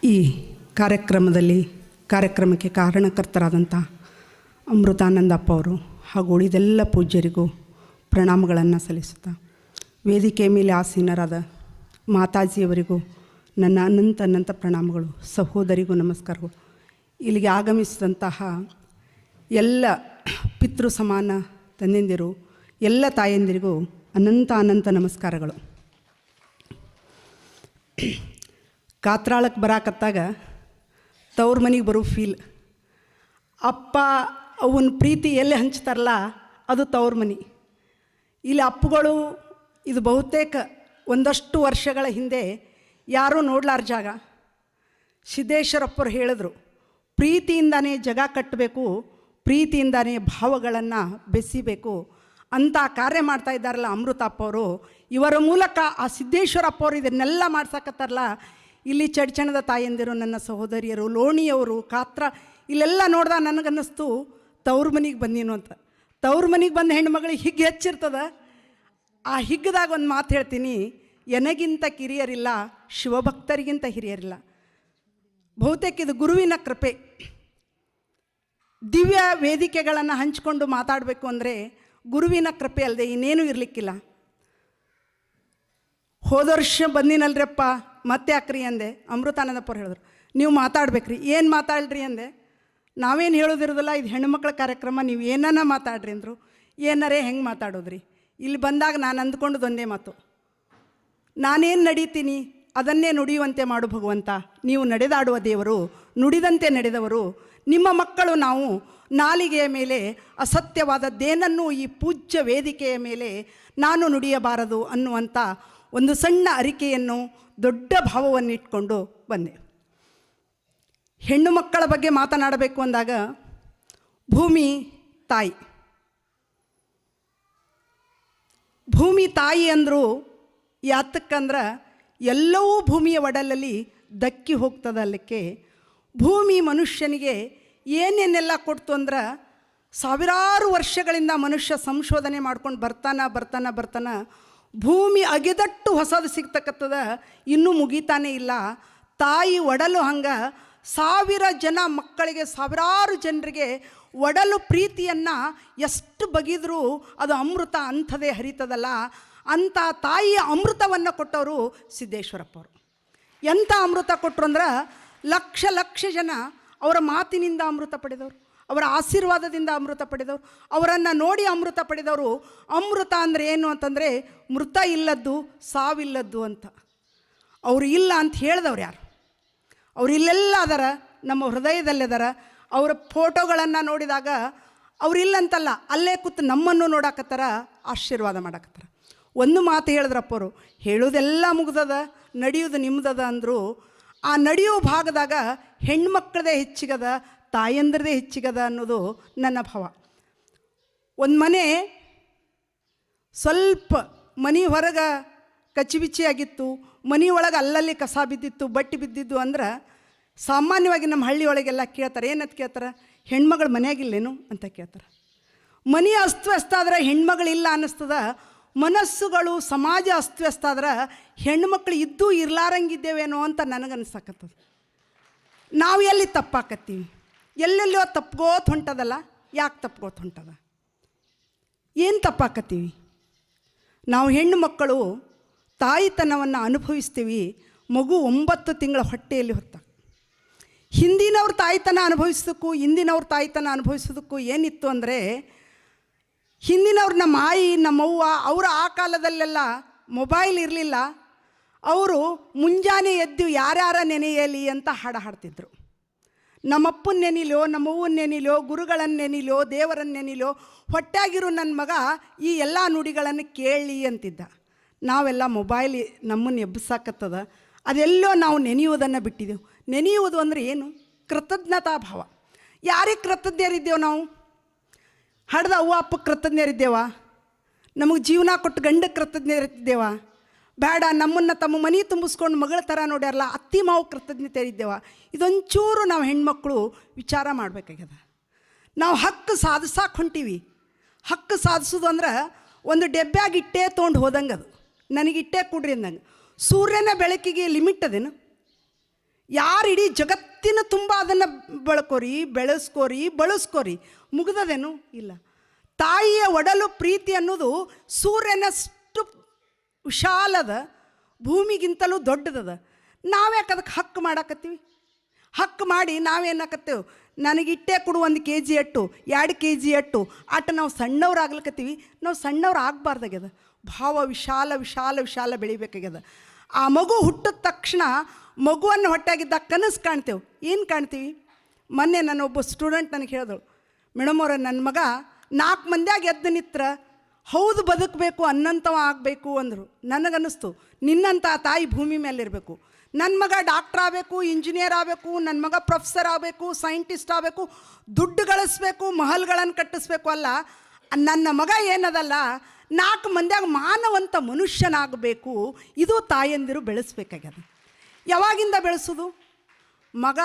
ಈ ಕಾರ್ಯಕ್ರಮಕ್ಕೆ ಕಾರಣಕರ್ತರಾದಂಥ ಅಮೃತಾನಂದಪ್ಪ ಅವರು ಹಾಗೂ ಉಳಿದೆಲ್ಲ ಪೂಜ್ಯರಿಗೂ ಪ್ರಣಾಮಗಳನ್ನು ಸಲ್ಲಿಸುತ್ತಾ, ವೇದಿಕೆ ಮೇಲೆ ಆಸೀನರಾದ ಮಾತಾಜಿಯವರಿಗೂ ನನ್ನ ಅನಂತ ಪ್ರಣಾಮಗಳು, ಸಹೋದರಿಗೂ ನಮಸ್ಕಾರಗಳು. ಇಲ್ಲಿಗೆ ಆಗಮಿಸಿದಂತಹ ಎಲ್ಲ ಪಿತೃ ಸಮಾನ ತಂದೆಂದಿರು, ಎಲ್ಲ ತಾಯಂದಿರಿಗೂ ಅನಂತ ನಮಸ್ಕಾರಗಳು. ಕಾತ್ರಾಳಕ್ಕೆ ಬರಾಕತ್ತಾಗ ತವ್ರ ಮನೆಗೆ ಬರೋ ಫೀಲ್, ಅಪ್ಪ ಅವನ ಪ್ರೀತಿ ಎಲ್ಲಿ ಹಂಚ್ತಾರಲ್ಲ ಅದು ತವ್ರ ಮನೆ. ಇಲ್ಲಿ ಅಪ್ಪುಗಳು ಇದು ಬಹುತೇಕ ಒಂದಷ್ಟು ವರ್ಷಗಳ ಹಿಂದೆ ಯಾರೂ ನೋಡ್ಲಾರ ಜಾಗ. ಸಿದ್ದೇಶ್ವರಪ್ಪರು ಹೇಳಿದ್ರು, ಪ್ರೀತಿಯಿಂದನೇ ಜಗ ಕಟ್ಟಬೇಕು, ಪ್ರೀತಿಯಿಂದನೇ ಭಾವಗಳನ್ನು ಬೆಸಿಬೇಕು ಅಂತ ಕಾರ್ಯ ಮಾಡ್ತಾ ಇದ್ದಾರಲ್ಲ ಅಮೃತಪ್ಪ ಅವರು. ಇವರ ಮೂಲಕ ಆ ಸಿದ್ದೇಶ್ವರಪ್ಪ ಅವರು ಇದನ್ನೆಲ್ಲ ಮಾಡ್ಸಕತ್ತಾರಲ್ಲ. ಇಲ್ಲಿ ಚಡ್ಚಣದ ತಾಯಂದಿರು, ನನ್ನ ಸಹೋದರಿಯರು, ಲೋಣಿಯವರು, ಕಾತ್ರ ಇಲ್ಲೆಲ್ಲ ನೋಡ್ದಾಗ ನನಗನ್ನಿಸ್ತು ತವ್ರ ಮನೆಗೆ ಬಂದೀನು ಅಂತ. ತವ್ರ ಮನೆಗೆ ಬಂದ ಹೆಣ್ಮಗಳಿಗೆ ಹಿಗ್ಗು ಹೆಚ್ಚಿರ್ತದ. ಆ ಹಿಗ್ಗದಾಗ ಒಂದು ಮಾತು ಹೇಳ್ತೀನಿ, ಎನಗಿಂತ ಕಿರಿಯರಿಲ್ಲ, ಶಿವಭಕ್ತರಿಗಿಂತ ಹಿರಿಯರಿಲ್ಲ. ಬಹುತೇಕ ಇದು ಗುರುವಿನ ಕೃಪೆ. ದಿವ್ಯ ವೇದಿಕೆಗಳನ್ನು ಹಂಚಿಕೊಂಡು ಮಾತಾಡಬೇಕು ಅಂದರೆ ಗುರುವಿನ ಕೃಪೆ ಅಲ್ಲದೆ ಇನ್ನೇನೂ ಇರಲಿಕ್ಕಿಲ್ಲ. ಹೋದ ವರ್ಷ ಬಂದಿನಲ್ರಪ್ಪ ಮತ್ತೆ ಯಾಕ್ರಿ ಅಂದೆ. ಅಮೃತಾನಂದಪ್ಪರು ಹೇಳಿದ್ರು, ನೀವು ಮಾತಾಡ್ಬೇಕ್ರಿ. ಏನು ಮಾತಾಡ್ರಿ ಅಂದೆ. ನಾವೇನು ಹೇಳೋದಿರೋದಿಲ್ಲ, ಇದು ಹೆಣ್ಣುಮಕ್ಳ ಕಾರ್ಯಕ್ರಮ, ನೀವು ಏನನ್ನ ಮಾತಾಡ್ರಿ ಅಂದರು. ಏನಾರೇ ಹೆಂಗೆ ಮಾತಾಡೋದ್ರಿ. ಇಲ್ಲಿ ಬಂದಾಗ ನಾನು ಅಂದ್ಕೊಂಡದ್ದು ಒಂದೇ ಮಾತು, ನಾನೇನು ನಡೀತೀನಿ ಅದನ್ನೇ ನುಡಿಯುವಂತೆ ಮಾಡು ಭಗವಂತ. ನೀವು ನಡೆದಾಡುವ ದೇವರು, ನುಡಿದಂತೆ ನಡೆದವರು. ನಿಮ್ಮ ಮಕ್ಕಳು ನಾವು ನಾಲಿಗೆಯ ಮೇಲೆ ಅಸತ್ಯವಾದದ್ದೇನನ್ನೂ ಈ ಪೂಜ್ಯ ವೇದಿಕೆಯ ಮೇಲೆ ನಾನು ನುಡಿಯಬಾರದು ಅನ್ನುವಂಥ ಒಂದು ಸಣ್ಣ ಅರಿಕೆಯನ್ನು, ದೊಡ್ಡ ಭಾವವನ್ನು ಇಟ್ಕೊಂಡು ಬಂದೆ. ಹೆಣ್ಣು ಮಕ್ಕಳ ಬಗ್ಗೆ ಮಾತನಾಡಬೇಕು ಅಂದಾಗ ಭೂಮಿ ತಾಯಿ. ಭೂಮಿ ತಾಯಿ ಅಂದರು ಯಾತಕ್ಕಂದ್ರೆ ಎಲ್ಲವೂ ಭೂಮಿಯ ಒಡಲಲ್ಲಿ ದಕ್ಕಿ ಹೋಗ್ತದಲ್ಲಕ್ಕೆ. ಭೂಮಿ ಮನುಷ್ಯನಿಗೆ ಏನೇನೆಲ್ಲ ಕೊಡ್ತು ಅಂದ್ರೆ, ಸಾವಿರಾರು ವರ್ಷಗಳಿಂದ ಮನುಷ್ಯ ಸಂಶೋಧನೆ ಮಾಡ್ಕೊಂಡು ಬರ್ತಾನ ಭೂಮಿ ಅಗೆದಟ್ಟು ಹೊಸದು ಸಿಗ್ತಕ್ಕಂಥದ, ಇನ್ನೂ ಮುಗಿತಾನೇ ಇಲ್ಲ. ತಾಯಿ ಒಡಲು ಹಂಗೆ 1000 ಜನ ಮಕ್ಕಳಿಗೆ, ಸಾವಿರಾರು ಜನರಿಗೆ ಒಡಲು ಪ್ರೀತಿಯನ್ನು ಎಷ್ಟು ಬಗೆದರೂ ಅದು ಅಮೃತ ಅಂಥದೇ ಹರಿತದಲ್ಲ. ಅಂಥ ತಾಯಿಯ ಅಮೃತವನ್ನು ಕೊಟ್ಟವರು ಸಿದ್ದೇಶ್ವರಪ್ಪವರು. ಎಂಥ ಅಮೃತ ಕೊಟ್ಟರು ಅಂದ್ರೆ, ಲಕ್ಷ ಜನ ಅವರ ಮಾತಿನಿಂದ ಅಮೃತ ಪಡೆದವರು, ಅವರ ಆಶೀರ್ವಾದದಿಂದ ಅಮೃತ ಪಡೆದವರು, ಅವರನ್ನು ನೋಡಿ ಅಮೃತ ಪಡೆದವರು. ಅಮೃತ ಅಂದರೆ ಏನು ಅಂತಂದರೆ, ಮೃತ ಇಲ್ಲದ್ದು, ಸಾವಿಲ್ಲದ್ದು ಅಂತ. ಅವರು ಇಲ್ಲ ಅಂತ ಹೇಳಿದವ್ರು ಯಾರು? ಅವ್ರು ಇಲ್ಲೆಲ್ಲ ಅದಾರ, ನಮ್ಮ ಹೃದಯದಲ್ಲಿದಾರ. ಅವರ ಫೋಟೋಗಳನ್ನು ನೋಡಿದಾಗ ಅವರಿಲ್ಲಂತಲ್ಲ, ಅಲ್ಲೇ ಕೂತು ನಮ್ಮನ್ನು ನೋಡಾಕತ್ತಾರ, ಆಶೀರ್ವಾದ ಮಾಡಾಕತ್ತಾರ. ಒಂದು ಮಾತು ಹೇಳಿದ್ರಪ್ಪವರು, ಹೇಳೋದೆಲ್ಲ ಮುಗ್ದದ, ನಡೆಯೋದು ನಿಮ್ದದ ಅಂದರು. ಆ ನಡೆಯೋ ಭಾಗದಾಗ ಹೆಣ್ಮಕ್ಳದೇ ಹೆಚ್ಚಿಗದ, ತಾಯಂದ್ರದೇ ಹೆಚ್ಚಿಗದ ಅನ್ನೋದು ನನ್ನ ಭಾವ. ಒಂದು ಮನೆ ಸ್ವಲ್ಪ ಮನೆ ಹೊರಗೆ ಕಚ್ಚಿಬಿಚ್ಚಿಯಾಗಿತ್ತು, ಮನೆ ಒಳಗೆ ಅಲ್ಲಲ್ಲಿ ಕಸ ಬಿದ್ದಿತ್ತು, ಬಟ್ಟೆ ಬಿದ್ದಿದ್ದು ಅಂದ್ರೆ ಸಾಮಾನ್ಯವಾಗಿ ನಮ್ಮ ಹಳ್ಳಿ ಒಳಗೆಲ್ಲ ಕೇಳ್ತಾರೆ. ಏನಂತ ಕೇಳ್ತಾರೆ? ಹೆಣ್ಮಗಳು ಮನೆಯಾಗಿಲ್ಲೇನು ಅಂತ ಕೇಳ್ತಾರೆ. ಮನೆ ಅಸ್ತವ್ಯಸ್ತ ಆದ್ರೆ ಹೆಣ್ಮಗಳಿಲ್ಲ ಅನ್ನಿಸ್ತದ. ಮನಸ್ಸುಗಳು, ಸಮಾಜ ಅಸ್ತವ್ಯಸ್ತ ಆದ್ರೆ ಹೆಣ್ಮಕ್ಳು ಇದ್ದೂ ಇರ್ಲಾರಂಗಿದ್ದೇವೇನೋ ಅಂತ ನನಗನ್ಸಕತ್ತದ. ನಾವು ಎಲ್ಲಿ ತಪ್ಪಾಕತ್ತೀವಿ? ಎಲ್ಲೆಲ್ಲೋ ತಪ್ಗೋತ್ ಹೊಂಟದಲ್ಲ. ಯಾಕೆ ತಪ್ಗೋತ್ ಹೊಂಟದ? ಏನು ತಪ್ಪಾಕತ್ತೀವಿ? ನಾವು ಹೆಣ್ಣು ಮಕ್ಕಳು ತಾಯಿತನವನ್ನು ಅನುಭವಿಸ್ತೀವಿ. ಮಗು 9 ತಿಂಗಳ ಹೊಟ್ಟೆಯಲ್ಲಿ ಹೊತ್ತ. ಹಿಂದಿನವ್ರ ತಾಯಿತನ ಅನುಭವಿಸೋದಕ್ಕೂ ಇಂದಿನವ್ರ ತಾಯಿತನ ಅನುಭವಿಸೋದಕ್ಕೂ ಏನಿತ್ತು ಅಂದರೆ, ಹಿಂದಿನವ್ರು ನಮ್ಮ ಆಯಿ, ನಮ್ಮವ್ವ, ಅವರು ಆ ಕಾಲದಲ್ಲೆಲ್ಲ ಮೊಬೈಲ್ ಇರಲಿಲ್ಲ. ಅವರು ಮುಂಜಾನೆ ಎದ್ದು ಯಾರ್ಯಾರ ನೆನೆಯಲಿ ಅಂತ ಹಾಡ್ತಿದ್ರು. ನಮ್ಮಪ್ಪನ ನೆನಿಲೋ, ನಮ್ಮವ್ವನ ನೆನಿಲೋ, ಗುರುಗಳನ್ನು ನೆನಿಲೋ, ದೇವರನ್ನು ನೆನಿಲೋ, ಹೊಟ್ಟಾಗಿರೋ ನನ್ನ ಮಗ ಈ ಎಲ್ಲ ನುಡಿಗಳನ್ನು ಕೇಳಿ ಅಂತಿದ್ದ. ನಾವೆಲ್ಲ ಮೊಬೈಲ್ ನಮ್ಮನ್ನು ಎಬ್ಬಿಸಾಕತ್ತದ. ಅದೆಲ್ಲೋ ನಾವು ನೆನೆಯುವುದನ್ನು ಬಿಟ್ಟಿದ್ದೆವು. ನೆನೆಯುವುದು ಅಂದರೆ ಏನು? ಕೃತಜ್ಞತಾ ಭಾವ. ಯಾರಿಗೆ ಕೃತಜ್ಞರಿದ್ದೇವೆ ನಾವು? ಹಡ್ದ ಅವ್ವ ಅಪ್ಪಕ್ಕೆ ಕೃತಜ್ಞರಿದ್ದೇವ? ನಮಗೆ ಜೀವನ ಕೊಟ್ಟು ಗಂಡಕ್ಕೆ ಕೃತಜ್ಞರಿದ್ದೇವ? ಬೇಡ. ನಮ್ಮನ್ನು ತಮ್ಮ ಮನೆ ತುಂಬಿಸ್ಕೊಂಡು ಮಗಳ ಥರ ನೋಡ್ಯಾರಲ್ಲ, ಅತ್ತಿ ಮಾವು ಕೃತಜ್ಞತೆ ಇದ್ದೇವ? ಇದೊಂಚೂರು ನಾವು ಹೆಣ್ಮಕ್ಳು ವಿಚಾರ ಮಾಡಬೇಕಾಗ್ಯದ. ನಾವು ಹಕ್ಕು ಸಾಧಿಸಕ್ಕೆ ಹೊಂಟೀವಿ. ಹಕ್ಕು ಸಾಧಿಸೋದು ಅಂದ್ರೆ ಒಂದು ಡೆಬ್ಬ್ಯಾಗ ಇಟ್ಟೇ ತೊಗೊಂಡು ಹೋದಂಗೆ, ಅದು ನನಗಿಟ್ಟೇ ಕೊಡ್ರಿ ಅಂದಂಗೆ. ಸೂರ್ಯನ ಬೆಳಕಿಗೆ ಲಿಮಿಟ್ ಅದೇನು? ಯಾರು ಇಡೀ ಜಗತ್ತಿನ ತುಂಬ ಅದನ್ನು ಬೆಳ್ಕೋರಿ, ಬಳಸ್ಕೋರಿ, ಮುಗ್ದದೇನು ಇಲ್ಲ. ತಾಯಿಯ ಒಡಲು ಪ್ರೀತಿ ಅನ್ನೋದು ಸೂರ್ಯನಷ್ಟು ವಿಶಾಲದ, ಭೂಮಿಗಿಂತಲೂ ದೊಡ್ಡದದ. ನಾವ್ಯಾಕೆ ಅದಕ್ಕೆ ಹಕ್ಕು ಮಾಡಾಕತ್ತೀವಿ? ಹಕ್ಕು ಮಾಡಿ ನಾವೇನಾಕತ್ತೇವೆ, ನನಗಿಟ್ಟೆ ಕೊಡು 1 kg ಅಟ್ಟು, 2 kg ಅಟ್ಟು ಆಟ ನಾವು ಸಣ್ಣವ್ರು ಆಗ್ಲಿಕತ್ತೀವಿ. ನಾವು ಸಣ್ಣವ್ರು ಆಗಬಾರ್ದಾಗ್ಯದ. ಭಾವ ವಿಶಾಲ ಬೆಳಿಬೇಕಾಗ್ಯದ. ಆ ಮಗು ಹುಟ್ಟಿದ ತಕ್ಷಣ ಮಗುವನ್ನು ಹೊಟ್ಟೆಯಾಗಿದ್ದಾಗ ಕನಸು ಕಾಣ್ತೇವೆ. ಏನು ಕಾಣ್ತೀವಿ? ಮೊನ್ನೆ ನನ್ನ ಒಬ್ಬ ಸ್ಟೂಡೆಂಟ್ ನನಗೆ ಹೇಳಿದಳು, ಮೇಡಮ್ ಅವರ ನನ್ನ ಮಗ 4 ಮಂದಿಯಾಗ ಎದ್ದು ನಿತ್ರ ಹೌದು ಬದುಕಬೇಕು ಅನ್ನಂಥವ ಆಗಬೇಕು ಅಂದರು. ನನಗನ್ನಿಸ್ತು ನಿನ್ನಂಥ ತಾಯಿ ಭೂಮಿ ಮೇಲೆ ಇರಬೇಕು. ನನ್ನ ಮಗ ಡಾಕ್ಟ್ರ್ ಆಗಬೇಕು, ಇಂಜಿನಿಯರ್ ಆಗಬೇಕು, ನನ್ನ ಮಗ ಪ್ರೊಫೆಸರ್ ಆಗಬೇಕು, ಸೈಂಟಿಸ್ಟ್ ಆಗಬೇಕು, ದುಡ್ಡು ಗಳಿಸ್ಬೇಕು, ಮಹಲ್ಗಳನ್ನು ಕಟ್ಟಿಸ್ಬೇಕು ಅಲ್ಲ. ನನ್ನ ಮಗ ಏನದಲ್ಲ 4 ಮಂದಿಯಾಗ ಮಾನವಂತ ಮನುಷ್ಯನಾಗಬೇಕು. ಇದು ತಾಯಂದಿರು ಬೆಳೆಸ್ಬೇಕಾಗ್ಯದ. ಯಾವಾಗಿಂದ ಬೆಳೆಸೋದು? ಮಗ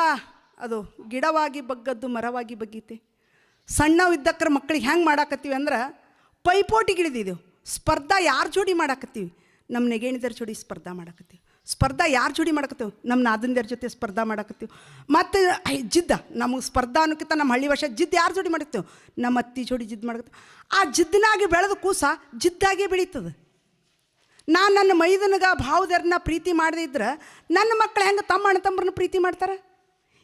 ಅದು ಗಿಡವಾಗಿ ಬಗ್ಗದ್ದು ಮರವಾಗಿ ಬಗ್ಗೀತೆ. ಸಣ್ಣವಿದ್ದಕ್ರ ಮಕ್ಕಳಿಗೆ ಹೆಂಗೆ ಮಾಡಾಕತ್ತೀವಿ ಅಂದ್ರೆ ಪೈಪೋಟಿಗಿಳಿದಿದ್ದೆವು. ಸ್ಪರ್ಧಾ ಯಾರ ಜೋಡಿ ಮಾಡಾಕತ್ತೀವಿ? ನಮ್ಮ ನೆಗೇಣಿದರ ಜೋಡಿ ಸ್ಪರ್ಧಾ ಮಾಡಾಕತ್ತೀವಿ. ಸ್ಪರ್ಧಾ ಯಾರ ಜೋಡಿ ಮಾಡಕತ್ತೇವೆ? ನಮ್ಮ ನಾದಂದಿಯರ ಜೊತೆ ಸ್ಪರ್ಧಾ ಮಾಡಕತ್ತೀವಿ. ಮತ್ತು ಜಿದ್ದ ನಮಗೆ ಸ್ಪರ್ಧಾ ಅನ್ನೋಕ್ಕಿಂತ ನಮ್ಮ ಹಳ್ಳಿ ಭಾಷೆ ಜಿದ್ದು ಯಾರ ಜೋಡಿ ಮಾಡ್ತೇವೆ? ನಮ್ಮ ಅತ್ತಿ ಜೋಡಿ ಜಿದ್ದು ಮಾಡಕತ್ತೇವೆ. ಆ ಜಿದ್ದನಾಗಿ ಬೆಳೆದ ಕೂಸ ಜಿದ್ದಾಗೆ ಬೆಳೀತದೆ. ನಾನು ನನ್ನ ಮೈದನಿಗೆ ಭಾವದರನ್ನ ಪ್ರೀತಿ ಮಾಡದಿದ್ರೆ ನನ್ನ ಮಕ್ಕಳು ಹೆಂಗೆ ತಮ್ಮ ಅಣ್ಣ ತಮ್ಮರನ್ನ ಪ್ರೀತಿ ಮಾಡ್ತಾರೆ?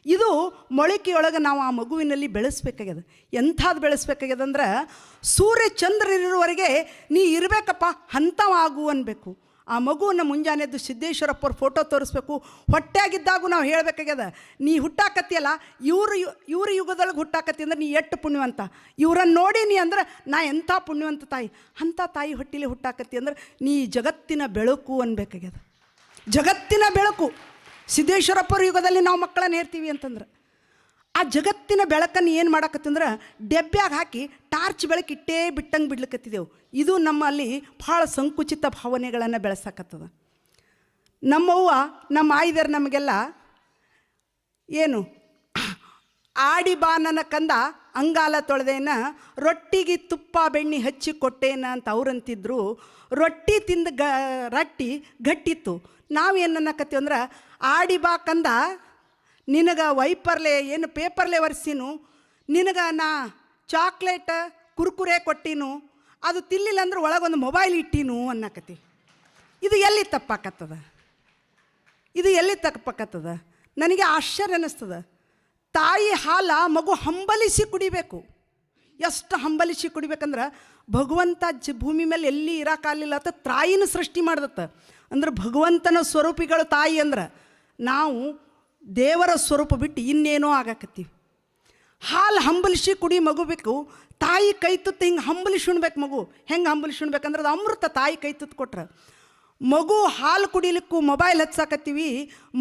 ಇದು ಮೊಳಕೆಯೊಳಗೆ ನಾವು ಆ ಮಗುವಿನಲ್ಲಿ ಬೆಳೆಸ್ಬೇಕಾಗ್ಯದ. ಎಂಥದ್ದು ಬೆಳೆಸ್ಬೇಕಾಗ್ಯದ ಅಂದ್ರೆ ಸೂರ್ಯ ಚಂದ್ರರಿರುವವರೆಗೆ ನೀ ಇರಬೇಕಪ್ಪ, ಅಂಥವಾಗು ಅನ್ಬೇಕು. ಆ ಮಗುವನ್ನು ಮುಂಜಾನೆದ್ದು ಸಿದ್ದೇಶ್ವರಪ್ಪವ್ರ ಫೋಟೋ ತೋರಿಸ್ಬೇಕು. ಹೊಟ್ಟೆಯಾಗಿದ್ದಾಗೂ ನಾವು ಹೇಳಬೇಕಾಗ್ಯದ, ನೀ ಹುಟ್ಟಾಕತ್ತಿಯಲ್ಲ, ಇವ್ರ ಯುಗದೊಳಗೆ ಹುಟ್ಟಾಕತ್ತಿ ಅಂದ್ರೆ ನೀ ಎಷ್ಟು ಪುಣ್ಯವಂತ, ಇವ್ರನ್ನ ನೋಡಿ ನೀ ಅಂದ್ರೆ ನಾ ಎಂಥ ಪುಣ್ಯವಂತ ತಾಯಿ, ಅಂಥ ತಾಯಿ ಹೊಟ್ಟಿಲೆ ಹುಟ್ಟಾಕತ್ತಿ ಅಂದ್ರೆ ನೀ ಜಗತ್ತಿನ ಬೆಳಕು ಅನ್ಬೇಕಾಗ್ಯದ. ಜಗತ್ತಿನ ಬೆಳಕು. ಸಿದ್ದೇಶ್ವರಪ್ಪರ ಯುಗದಲ್ಲಿ ನಾವು ಮಕ್ಕಳನ್ನ ಹೇರ್ತೀವಿ ಅಂತಂದ್ರೆ ಆ ಜಗತ್ತಿನ ಬೆಳಕನ್ನು ಏನು ಮಾಡಾಕತ್ತಂದ್ರೆ ಡೆಬ್ಬ್ಯಾಗ ಹಾಕಿ ಟಾರ್ಚ್ ಬೆಳಕಿಟ್ಟೇ ಬಿಟ್ಟಂಗೆ ಬಿಡ್ಲಿಕ್ಕತ್ತಿದ್ದೆವು. ಇದು ನಮ್ಮಲ್ಲಿ ಭಾಳ ಸಂಕುಚಿತ ಭಾವನೆಗಳನ್ನು ಬೆಳೆಸಾಕತ್ತದ. ನಮ್ಮವ್ವ ನಮ್ಮ ಆಯ್ದರ್ ನಮಗೆಲ್ಲ ಏನು ಆಡಿ ಬಾ ನನ್ನ ಕಂದ ಅಂಗಾಲ ತೊಳೆದೇನ, ರೊಟ್ಟಿಗೆ ತುಪ್ಪ ಬೆಣ್ಣೆ ಹಚ್ಚಿ ಕೊಟ್ಟೇನ ಅಂತ ಅವ್ರಂತಿದ್ರು. ರೊಟ್ಟಿ ತಿಂದ ರೊಟ್ಟಿ ಗಟ್ಟಿತ್ತು. ನಾವೇನು ಅನ್ನಕತ್ತೀವಿ ಅಂದ್ರೆ ಆಡಿ ಬಾ ಕಂದ, ನಿನಗೆ ವೈಪರ್ಲೆ ಏನು ಪೇಪರ್ಲೆ ಒರೆಸಿನು, ನಿನಗೆ ನಾ ಚಾಕ್ಲೇಟ್ ಕುರ್ಕುರೆ ಕೊಟ್ಟಿನು, ಅದು ತಿನ್ಲಿಲ್ಲ ಅಂದ್ರೆ ಒಳಗೊಂದು ಮೊಬೈಲ್ ಇಟ್ಟಿನು ಅನ್ನಕತ್ತಿ. ಇದು ಎಲ್ಲಿ ತಪ್ಪಾಕತ್ತದ? ಇದು ಎಲ್ಲಿ ತಪ್ಪಾಕತ್ತದ? ನನಗೆ ಆಶ್ಚರ್ಯ ಅನ್ನಿಸ್ತದ. ತಾಯಿ ಹಾಲ ಮಗು ಹಂಬಲಿಸಿ ಕುಡಿಬೇಕು. ಎಷ್ಟು ಹಂಬಲಿಸಿ ಕುಡಿಬೇಕಂದ್ರೆ ಭಗವಂತ ಭೂಮಿ ಮೇಲೆ ಎಲ್ಲಿ ಇರೋಕ್ಕಾಗಲಿಲ್ಲ ಅಂತ ತಾಯಿನ ಸೃಷ್ಟಿ ಮಾಡ್ದತ್ತ. ಅಂದ್ರೆ ಭಗವಂತನ ಸ್ವರೂಪಿಗಳು ತಾಯಿ ಅಂದ್ರೆ ನಾವು ದೇವರ ಸ್ವರೂಪ ಬಿಟ್ಟು ಇನ್ನೇನೋ ಆಗಾಕತ್ತೀವಿ. ಹಾಲು ಹಂಬಲಿಸಿ ಕುಡಿ ಮಗು ಬೇಕು. ತಾಯಿ ಕೈ ತುತ್ತು ಹಿಂಗೆ ಹಂಬಲಿಸಿ ಉಣ್ಬೇಕು. ಮಗು ಹೆಂಗೆ ಹಂಬಲಿಸಿ ಉಣ್ಬೇಕಂದ್ರೆ ಅದು ಅಮೃತ. ತಾಯಿ ಕೈ ತುತ್ತು ಕೊಟ್ರೆ ಮಗು ಹಾಲು ಕುಡಿಲಿಕ್ಕೂ ಮೊಬೈಲ್ ಹಚ್ಚಾಕತ್ತೀವಿ,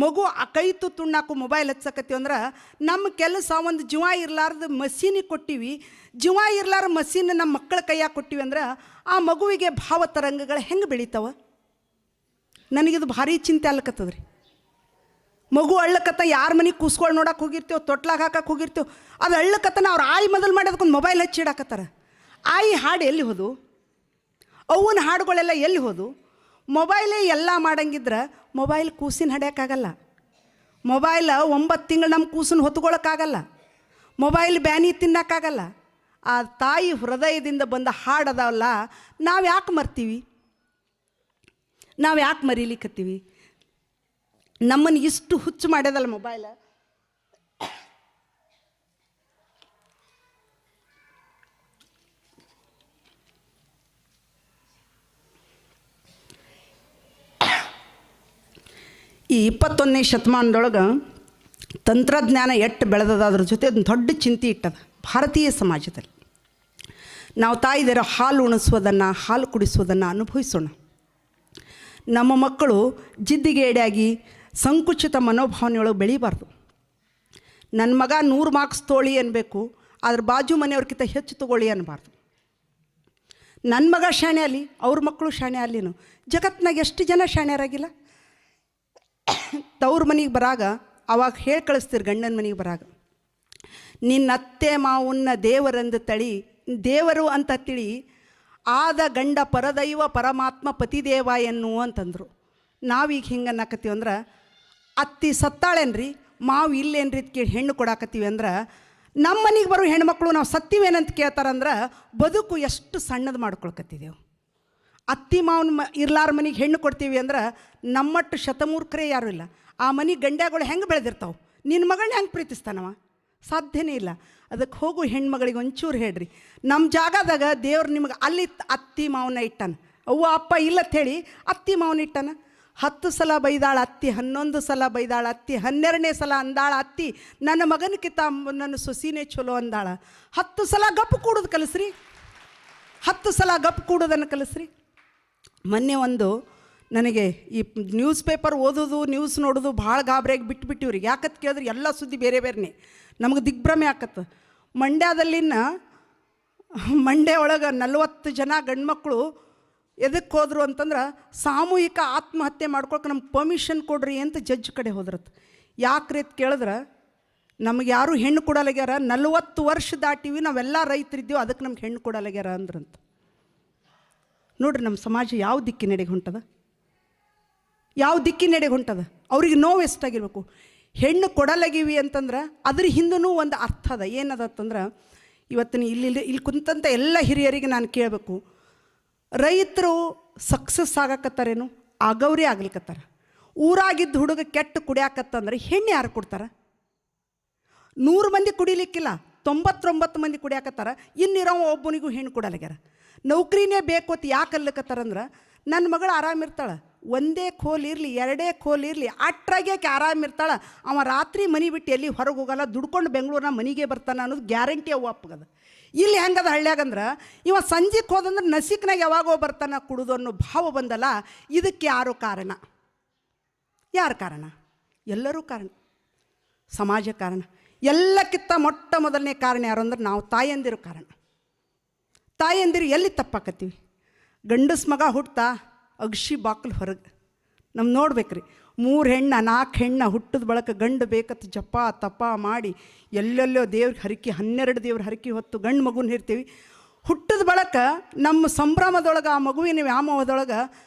ಮಗು ಆ ಕೈ ತುತ್ತು ಉಣ್ಣಾಕು ಮೊಬೈಲ್ ಹಚ್ಚಾಕತ್ತೀವಿ ಅಂದ್ರೆ ನಮ್ಮ ಕೆಲಸ ಒಂದು ಜೀವ ಇರಲಾರ್ದು ಮಸೀನಿಗೆ ಕೊಟ್ಟಿವಿ. ಜೀವ ಇರಲಾರ ಮಸೀನ್ ನಮ್ಮ ಮಕ್ಕಳ ಕೈಯಾಗ ಕೊಟ್ಟಿವಿ ಅಂದ್ರೆ ಆ ಮಗುವಿಗೆ ಭಾವ ತರಂಗಗಳು ಹೆಂಗೆ ಬೆಳೀತಾವ? ನನಗಿದು ಭಾರಿ ಚಿಂತೆ ಅಲ್ಲಕತ್ತದ್ರಿ. ಮಗು ಅಳ್ಳಕತ್ತ ಯಾರ ಮನೆಗೆ ಕೂಸ್ಕೊಂಡು ನೋಡಕ್ಕೆ ಹೋಗಿರ್ತೇವೆ, ತೊಟ್ಲಾಗ ಹಾಕಕ್ಕೆ ಹೋಗಿರ್ತೇವೆ, ಅದು ಅಳ್ಳಕತ್ತನ ಅವ್ರು ಆಯಿ ಮೊದಲು ಮಾಡಿ ಅದಕ್ಕೊಂದು ಮೊಬೈಲ್ ಹಚ್ಚಿಡಾಕತ್ತಾರ. ಆಯಿ ಹಾಡು ಎಲ್ಲಿ ಹೋದು? ಅವನ ಹಾಡುಗಳೆಲ್ಲ ಎಲ್ಲಿ ಹೋದು? ಮೊಬೈಲೇ ಎಲ್ಲ ಮಾಡಂಗಿದ್ರೆ ಮೊಬೈಲ್ ಕೂಸಿನ ಹಡ್ಯೋಕ್ಕಾಗಲ್ಲ. ಮೊಬೈಲ್ 9 ತಿಂಗಳು ನಮ್ಮ ಕೂಸನ್ನು ಹೊತ್ಕೊಳ್ಳೋಕ್ಕಾಗಲ್ಲ. ಮೊಬೈಲ್ ಬ್ಯಾನಿ ತಿನ್ನೋಕ್ಕಾಗಲ್ಲ. ಆ ತಾಯಿ ಹೃದಯದಿಂದ ಬಂದ ಹಾಡದವಲ್ಲ, ನಾವು ಯಾಕೆ ಮರ್ತೀವಿ? ನಾವು ಯಾಕೆ ಮರೀಲಿಕ್ಕತ್ತೀವಿ? ನಮ್ಮನ್ನು ಇಷ್ಟು ಹುಚ್ಚು ಮಾಡ್ಯದಲ್ಲ ಮೊಬೈಲ. ಈ 21ನೇ ಶತಮಾನದೊಳಗೆ ತಂತ್ರಜ್ಞಾನ ಎಷ್ಟು ಬೆಳೆದದ, ಅದ್ರ ಜೊತೆ ಒಂದು ದೊಡ್ಡ ಚಿಂತೆ ಇಟ್ಟದ ಭಾರತೀಯ ಸಮಾಜದಲ್ಲಿ. ನಾವು ತಾಯಿದರ ಹಾಲು ಉಣಿಸೋದನ್ನು, ಹಾಲು ಕುಡಿಸೋದನ್ನು ಅನುಭವಿಸೋಣ. ನಮ್ಮ ಮಕ್ಕಳು ಜಿದ್ದಿಗೇಡಿಯಾಗಿ ಸಂಕುಚಿತ ಮನೋಭಾವನೆಯೊಳಗೆ ಬೆಳೀಬಾರ್ದು. ನನ್ನ ಮಗ 100 ಮಾರ್ಕ್ಸ್ ತೊಗೊಳ್ಳಿ ಅನ್ಬೇಕು, ಅದ್ರ ಬಾಜು ಮನೆಯವ್ರಿಗಿಂತ ಹೆಚ್ಚು ತೊಗೊಳ್ಳಿ ಅನ್ನಬಾರ್ದು. ನನ್ನ ಮಗ ಶಾಣೆ ಅಲ್ಲಿ, ಅವ್ರ ಮಕ್ಕಳು ಶಾಣೆ ಅಲ್ಲಿನು. ಜಗತ್ತಿನಾಗ ಎಷ್ಟು ಜನ ಶಾಣ್ಯರಾಗಿಲ್ಲ? ತವ್ರ ಮನೆಗೆ ಬರಾಗ ಅವಾಗ ಹೇಳಿ ಕಳಿಸ್ತೀರಿ, ಗಂಡನ ಮನೆಗೆ ಬರಾಗ ನಿನ್ನ ಅತ್ತೆ ಮಾವನ್ನ ದೇವರಂದು ತಳಿ, ದೇವರು ಅಂತ ತಿಳಿ, ಆದ ಗಂಡ ಪರದೈವ ಪರಮಾತ್ಮ ಪತಿದೇವ ಎನ್ನು ಅಂತಂದರು. ನಾವೀಗ ಹಿಂಗೆ ಅನ್ನಕತ್ತೀವಿ ಅಂದ್ರೆ ಅತ್ತಿ ಸತ್ತಾಳೇನ್ರಿ, ಮಾವು ಇಲ್ಲೇನ್ರಿ ಅಂತ ಕೇಳಿ ಹೆಣ್ಣು ಕೊಡಾಕತ್ತೀವಿ ಅಂದ್ರೆ, ನಮ್ಮ ಮನೆಗೆ ಬರೋ ಹೆಣ್ಮಕ್ಳು ನಾವು ಸತ್ತೀವೇನಂತ ಕೇಳ್ತಾರಂದ್ರೆ ಬದುಕು ಎಷ್ಟು ಸಣ್ಣದು ಮಾಡ್ಕೊಳ್ಕತ್ತಿದ್ದೆವು. ಅತ್ತಿ ಮಾವನ ಇರ್ಲಾರ ಮನೆಗೆ ಹೆಣ್ಣು ಕೊಡ್ತೀವಿ ಅಂದ್ರೆ ನಮ್ಮಟ್ಟು ಶತಮೂರ್ಖರೇ ಯಾರೂ ಇಲ್ಲ. ಆ ಮನೆ ಗಂಡ್ಯಾಗಳು ಹೆಂಗೆ ಬೆಳೆದಿರ್ತಾವೆ, ನಿನ್ನ ಮಗಳನ್ನ ಹೆಂಗೆ ಪ್ರೀತಿಸ್ತಾನವ? ಸಾಧ್ಯನೇ ಇಲ್ಲ. ಅದಕ್ಕೆ ಹೋಗು ಹೆಣ್ಮಗಳಿಗೆ ಒಂಚೂರು ಹೇಳ್ರಿ, ನಮ್ಮ ಜಾಗದಾಗ ದೇವ್ರು ನಿಮಗೆ ಅಲ್ಲಿ ಅತ್ತಿ ಮಾವನ ಇಟ್ಟಾನ. ಅವ್ವ ಅಪ್ಪ ಇಲ್ಲತ್ತ ಹೇಳಿ ಅತ್ತಿ ಮಾವನ ಇಟ್ಟಾನ. 10 ಸಲ ಬೈದಾಳ ಅತ್ತಿ, 11 ಸಲ ಬೈದಾಳ ಅತ್ತಿ, 12ನೇ ಸಲ ಅಂದಾಳ ಅತ್ತಿ ನನ್ನ ಮಗನಕ್ಕಿಂತ ನನ್ನ ಸೊಸಿನೇ ಚಲೋ ಅಂದಾಳ. 10 ಸಲ ಗಪ್ಪು ಕೂಡೋದು ಕಲಿಸ್ರಿ, 10 ಸಲ ಗಪ್ಪು ಕೂಡೋದನ್ನು ಕಲಿಸ್ರಿ. ಮೊನ್ನೆ ಒಂದು ನನಗೆ ಈ ನ್ಯೂಸ್ ಪೇಪರ್ ಓದೋದು ನ್ಯೂಸ್ ನೋಡೋದು ಭಾಳ ಗಾಬರಿಯಾಗಿ ಬಿಟ್ಬಿಟ್ಟಿವ್ರಿ. ಯಾಕಂತ ಕೇಳಿದ್ರೆ ಎಲ್ಲ ಸುದ್ದಿ ಬೇರೆ ಬೇರೆನೇ, ನಮಗೆ ದಿಗ್ಭ್ರಮೆ ಆಕತ್ತೆ. ಮಂಡ್ಯ ಒಳಗೆ 40 ಜನ ಗಂಡ್ಮಕ್ಳು ಎದಕ್ಕೆ ಹೋದ್ರು ಅಂತಂದ್ರೆ ಸಾಮೂಹಿಕ ಆತ್ಮಹತ್ಯೆ ಮಾಡ್ಕೊಳಕ್ಕೆ ನಮ್ಗೆ ಪರ್ಮಿಷನ್ ಕೊಡ್ರಿ ಅಂತ ಜಡ್ಜ್ ಕಡೆ ಹೋದ್ರತ್. ಯಾಕ್ರಿ ಅಂತ ಕೇಳಿದ್ರೆ ನಮಗೆ ಯಾರೂ ಹೆಣ್ಣು ಕೊಡಲಾಗ್ಯಾರ, 40 ವರ್ಷ ದಾಟಿವಿ, ನಾವೆಲ್ಲ ರೈತರಿದ್ದೀವಿ, ಅದಕ್ಕೆ ನಮ್ಗೆ ಹೆಣ್ಣು ಕೊಡಲಾಗ್ಯಾರ ಅಂದ್ರಂತ. ನೋಡ್ರಿ ನಮ್ಮ ಸಮಾಜ ಯಾವ ದಿಕ್ಕಿನೆಡೆಗೆ ಹೊಂಟದ, ಯಾವ ದಿಕ್ಕಿನೆಡೆಗೆ ಹೊಂಟದ. ಅವ್ರಿಗೆ ನೋವು ಎಷ್ಟಾಗಿರ್ಬೇಕು. ಹೆಣ್ಣು ಕೊಡಲಾಗಿವಿ ಅಂತಂದ್ರೆ ಅದ್ರ ಹಿಂದೂ ಒಂದು ಅರ್ಥ ಅದ. ಏನದಂತಂದ್ರೆ ಇವತ್ತಿನ ಇಲ್ಲಿ ಕುಂತಂಥ ಎಲ್ಲ ಹಿರಿಯರಿಗೆ ನಾನು ಕೇಳಬೇಕು, ರೈತರು ಸಕ್ಸಸ್ ಆಗಕತ್ತಾರೇನು? ಆಗವ್ರೇ ಆಗ್ಲಿಕ್ಕತ್ತಾರ. ಊರಾಗಿದ್ದು ಹುಡುಗ ಕೆಟ್ಟು ಕುಡಿಯಾಕತ್ತಂದ್ರೆ ಹೆಣ್ಣು ಯಾರು ಕೊಡ್ತಾರೆ? 100 ಮಂದಿ ಕುಡಿಲಿಕ್ಕಿಲ್ಲ, 99 ಮಂದಿ ಕುಡಿಯಾಕತ್ತಾರ. ಇನ್ನಿರೋ ಒಬ್ಬನಿಗೂ ಹೆಣ್ಣು ಕೊಡಲಾಗ್ಯಾರ. ನೌಕರಿನೇ ಬೇಕು ಅಂತ ಯಾಕೆ ಅಲ್ಲಕತ್ತಾರಂದ್ರೆ ನನ್ನ ಮಗಳು ಆರಾಮಿರ್ತಾಳೆ, 1 ಕೋಲ್ ಇರಲಿ 2 ಕೋಲ್ ಇರಲಿ ಅಟ್ರಾಗ್ಯಾಕೆ ಆರಾಮಿರ್ತಾಳೆ, ಅವ ರಾತ್ರಿ ಮನೆ ಬಿಟ್ಟು ಎಲ್ಲಿ ಹೊರಗೆ ಹೋಗಲ್ಲ, ದುಡ್ಕೊಂಡು ಬೆಂಗಳೂರಿನ ಮನೆಗೆ ಬರ್ತಾನೆ ಅನ್ನೋದು ಗ್ಯಾರಂಟಿ ಅವು ಅಪ್ಪಗದ. ಇಲ್ಲಿ ಹೆಂಗದ ಹಳ್ಳ್ಯಾಗಂದ್ರೆ ಇವ ಸಂಜೆಗೆ ಹೋದಂದ್ರೆ ನಸಿಕ್ನಾಗ ಯಾವಾಗೋ ಬರ್ತಾನೆ ಕುಡಿದು ಅನ್ನೋ ಭಾವ ಬಂದಲ್ಲ. ಇದಕ್ಕೆ ಯಾರು ಕಾರಣ? ಯಾರು ಕಾರಣ? ಎಲ್ಲರೂ ಕಾರಣ, ಸಮಾಜ ಕಾರಣ. ಎಲ್ಲಕ್ಕಿಂತ ಮೊಟ್ಟ ಮೊದಲನೇ ಕಾರಣ ಯಾರು ಅಂದ್ರೆ ನಾವು ತಾಯಂದಿರು ಕಾರಣ. ತಾಯಂದಿರು ಎಲ್ಲಿ ತಪ್ಪಾಕತ್ತೀವಿ? ಗಂಡಸ್ ಮಗ ಹುಟ್ತಾ ಅಗ್ಸಿ ಬಾಕ್ಲು ಹೊರಗೆ ನಮ್ಮ ನೋಡ್ಬೇಕ್ರಿ. 3 ಹೆಣ್ಣು 4 ಹೆಣ್ಣು ಹುಟ್ಟಿದ ಬಳಕ ಗಂಡು ಬೇಕತ್ತು ಜಪ ತಪ ಮಾಡಿ ಎಲ್ಲೆಲ್ಲೋ ದೇವ್ರಿಗೆ ಹರಕಿ 12 ದೇವ್ರ ಹರಕಿ ಹೊತ್ತು ಗಂಡು ಮಗುನ ಇರ್ತೀವಿ. ಹುಟ್ಟಿದ ಬಳಕ ನಮ್ಮ ಸಂಭ್ರಮದೊಳಗೆ ಆ ಮಗುವಿನ ವ್ಯಾಮೋಹದೊಳಗೆ